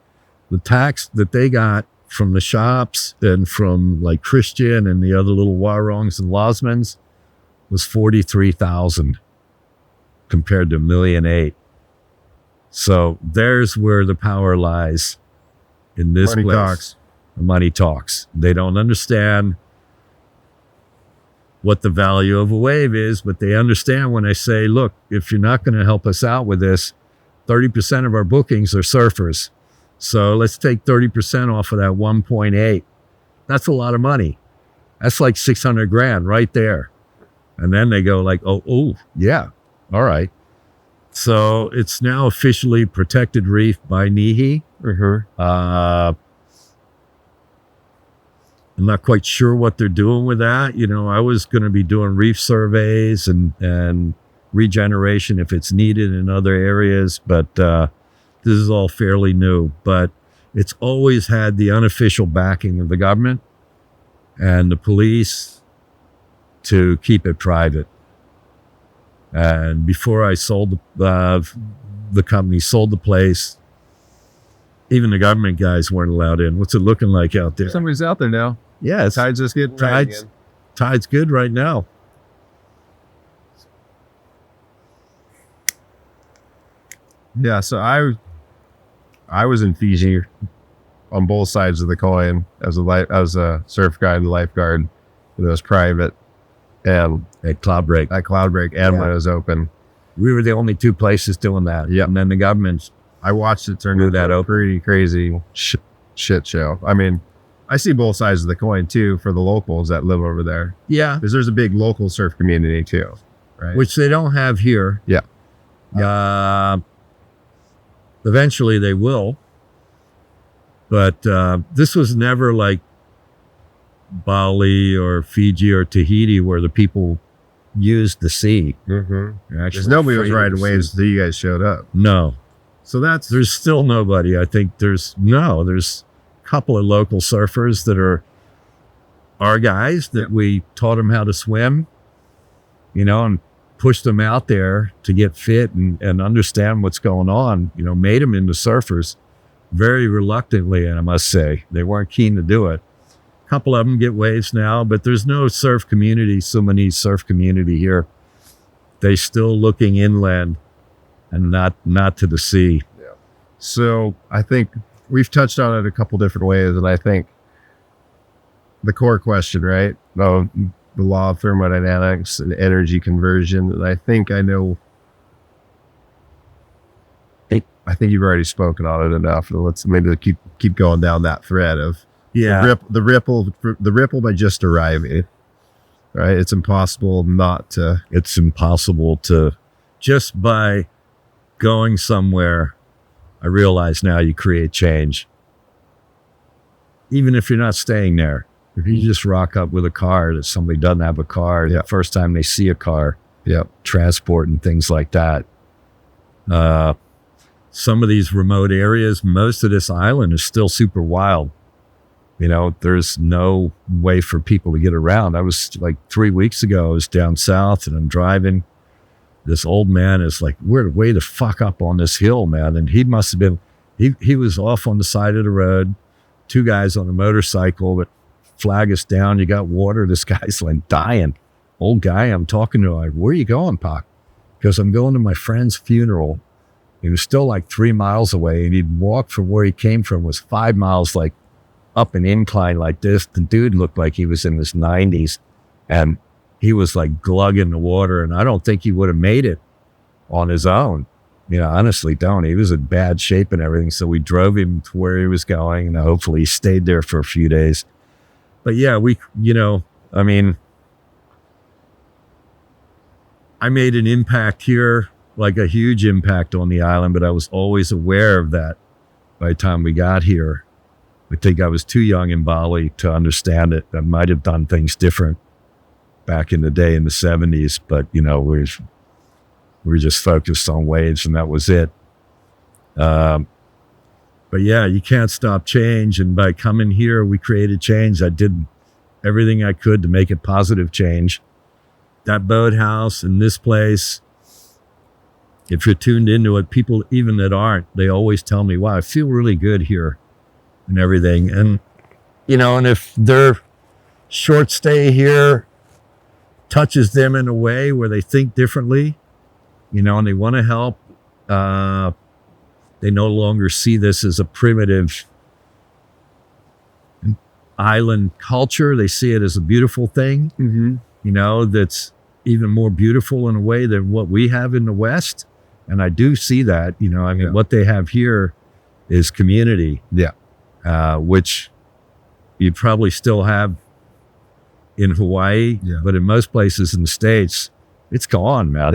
Speaker 3: The tax that they got from the shops and from like Christian and the other little Warongs and Losmans was 43,000 compared to $1.8 million. So there's where the power lies in this
Speaker 2: Money
Speaker 3: place.
Speaker 2: talks.
Speaker 3: Money talks. They don't understand what the value of a wave is, but they understand when I say, look, if you're not going to help us out with this, 30% of our bookings are surfers. So let's take 30% off of that 1.8. That's a lot of money. That's like 600 grand right there. And then they go like, oh, yeah. All right. So it's now officially protected reef by NIHI. I'm not quite sure what they're doing with that. You know, I was going to be doing reef surveys and regeneration if it's needed in other areas, but this is all fairly new. But it's always had the unofficial backing of the government and the police to keep it private. And before I sold the company, sold the place, even the government guys weren't allowed in. What's it looking like out there?
Speaker 4: Somebody's out there now.
Speaker 3: Yeah, it's
Speaker 2: Tide's just getting right again.
Speaker 3: tide's good right now.
Speaker 2: Yeah, so I was in Fiji on both sides of the coin as a surf guide and lifeguard. It was private, and
Speaker 3: At Cloudbreak,
Speaker 2: at Cloudbreak and when it was open.
Speaker 3: we were the only two places doing that.
Speaker 2: Yep.
Speaker 3: And then the government
Speaker 2: I watched it turn
Speaker 3: Blew
Speaker 2: into
Speaker 3: that
Speaker 2: a
Speaker 3: open.
Speaker 2: pretty crazy shit show. I mean, I see both sides of the coin too for the locals that live over there,
Speaker 3: yeah,
Speaker 2: because there's a big local surf community too, right?
Speaker 3: which they don't have here.
Speaker 2: Yeah.
Speaker 3: Eventually they will. But this was never like Bali or Fiji or Tahiti where the people used the sea.
Speaker 2: Because
Speaker 3: Actually,
Speaker 2: nobody was
Speaker 3: afraid of
Speaker 2: riding
Speaker 3: the
Speaker 2: waves
Speaker 3: sea.
Speaker 2: until you guys showed up.
Speaker 3: No,
Speaker 2: So
Speaker 3: there's still nobody. I think there's a couple of local surfers that are our guys that we taught them how to swim, you know, and pushed them out there to get fit and understand what's going on, you know, made them into surfers very reluctantly. And I must say, they weren't keen to do it. A couple of them get waves now, but there's no surf community, Sumanese surf community here. They still looking inland and not to the sea.
Speaker 2: So I think we've touched on it a couple different ways, and I think the core question, right? The law of thermodynamics and energy conversion. And I think I know. I think you've already spoken on it enough. And let's maybe keep going down that thread of the ripple by just arriving. Right? It's impossible not to.
Speaker 3: It's impossible to, just by going somewhere, I realize now you create change. Even if you're not staying there. If you just rock up with a car that somebody doesn't have a car, the first time they see a car, transport and things like that. Some of these remote areas, most of this island is still super wild. You know, there's no way for people to get around. I was like 3 weeks ago, I was down south and I'm driving. This old man is like, we're way the fuck up on this hill, man. And he must have been, he was off on the side of the road, two guys on a motorcycle that flag us down. You got water. This guy's like dying. Old guy I'm talking to, like, where are you going, Pac? Because I'm going to my friend's funeral. He was still like 3 miles away, and he'd walked from where he came from was 5 miles, like up an incline like this. The dude looked like he was in his 90s, and he was like glugging the water, and I don't think he would have made it on his own. You know, honestly, don't. He was in bad shape and everything, so we drove him to where he was going, and hopefully he stayed there for a few days. But yeah, I mean, I made an impact here, like a huge impact on the island, but I was always aware of that by the time we got here. I think I was too young in Bali to understand it. I might have done things different back in the day in the 70s, but, you know, we were just focused on waves and that was it. But yeah, you can't stop change. And by coming here, we created change. I did everything I could to make it positive change. That boathouse and this place, if you're tuned into it, people even that aren't, they always tell me, wow, I feel really good here and everything. And, you know, and if their short stay here touches them in a way where they think differently, you know, and they want to help, they no longer see this as a primitive island culture. They see it as a beautiful thing, you know, that's even more beautiful in a way than what we have in the West. And I do see that, you know, I mean, what they have here is community, which you probably still have in Hawaii, but in most places in the States, it's gone, man.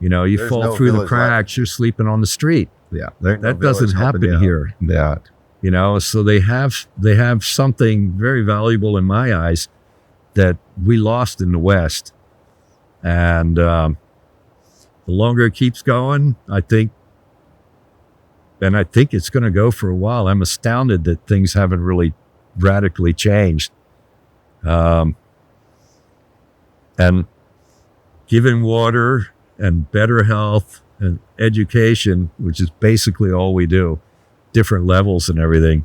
Speaker 3: You know, you fall through the cracks, you're sleeping on the street. That doesn't happen here. You know, so they have something very valuable in my eyes that we lost in the West. And the longer it keeps going, I think it's going to go for a while. I'm astounded that things haven't really radically changed. And giving water and better health and education, which is basically all we do, different levels and everything,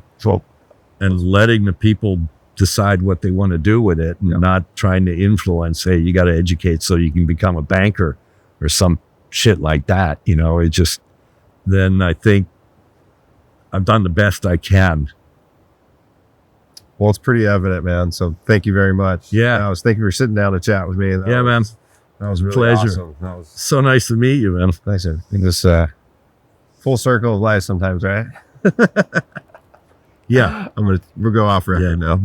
Speaker 3: and letting the people decide what they want to do with it, and not trying to influence, hey, you got to educate so you can become a banker or some shit like that. You know, it just, then I think I've done the best I can.
Speaker 2: Well, it's pretty evident, man. So thank you very much. Thank you for sitting down to chat with me.
Speaker 3: Man.
Speaker 2: That was really
Speaker 3: pleasure.
Speaker 2: awesome. That was
Speaker 3: so nice to meet you, man.
Speaker 2: nice. I think this full circle of life sometimes, right?
Speaker 3: Yeah.
Speaker 2: We'll go off record now.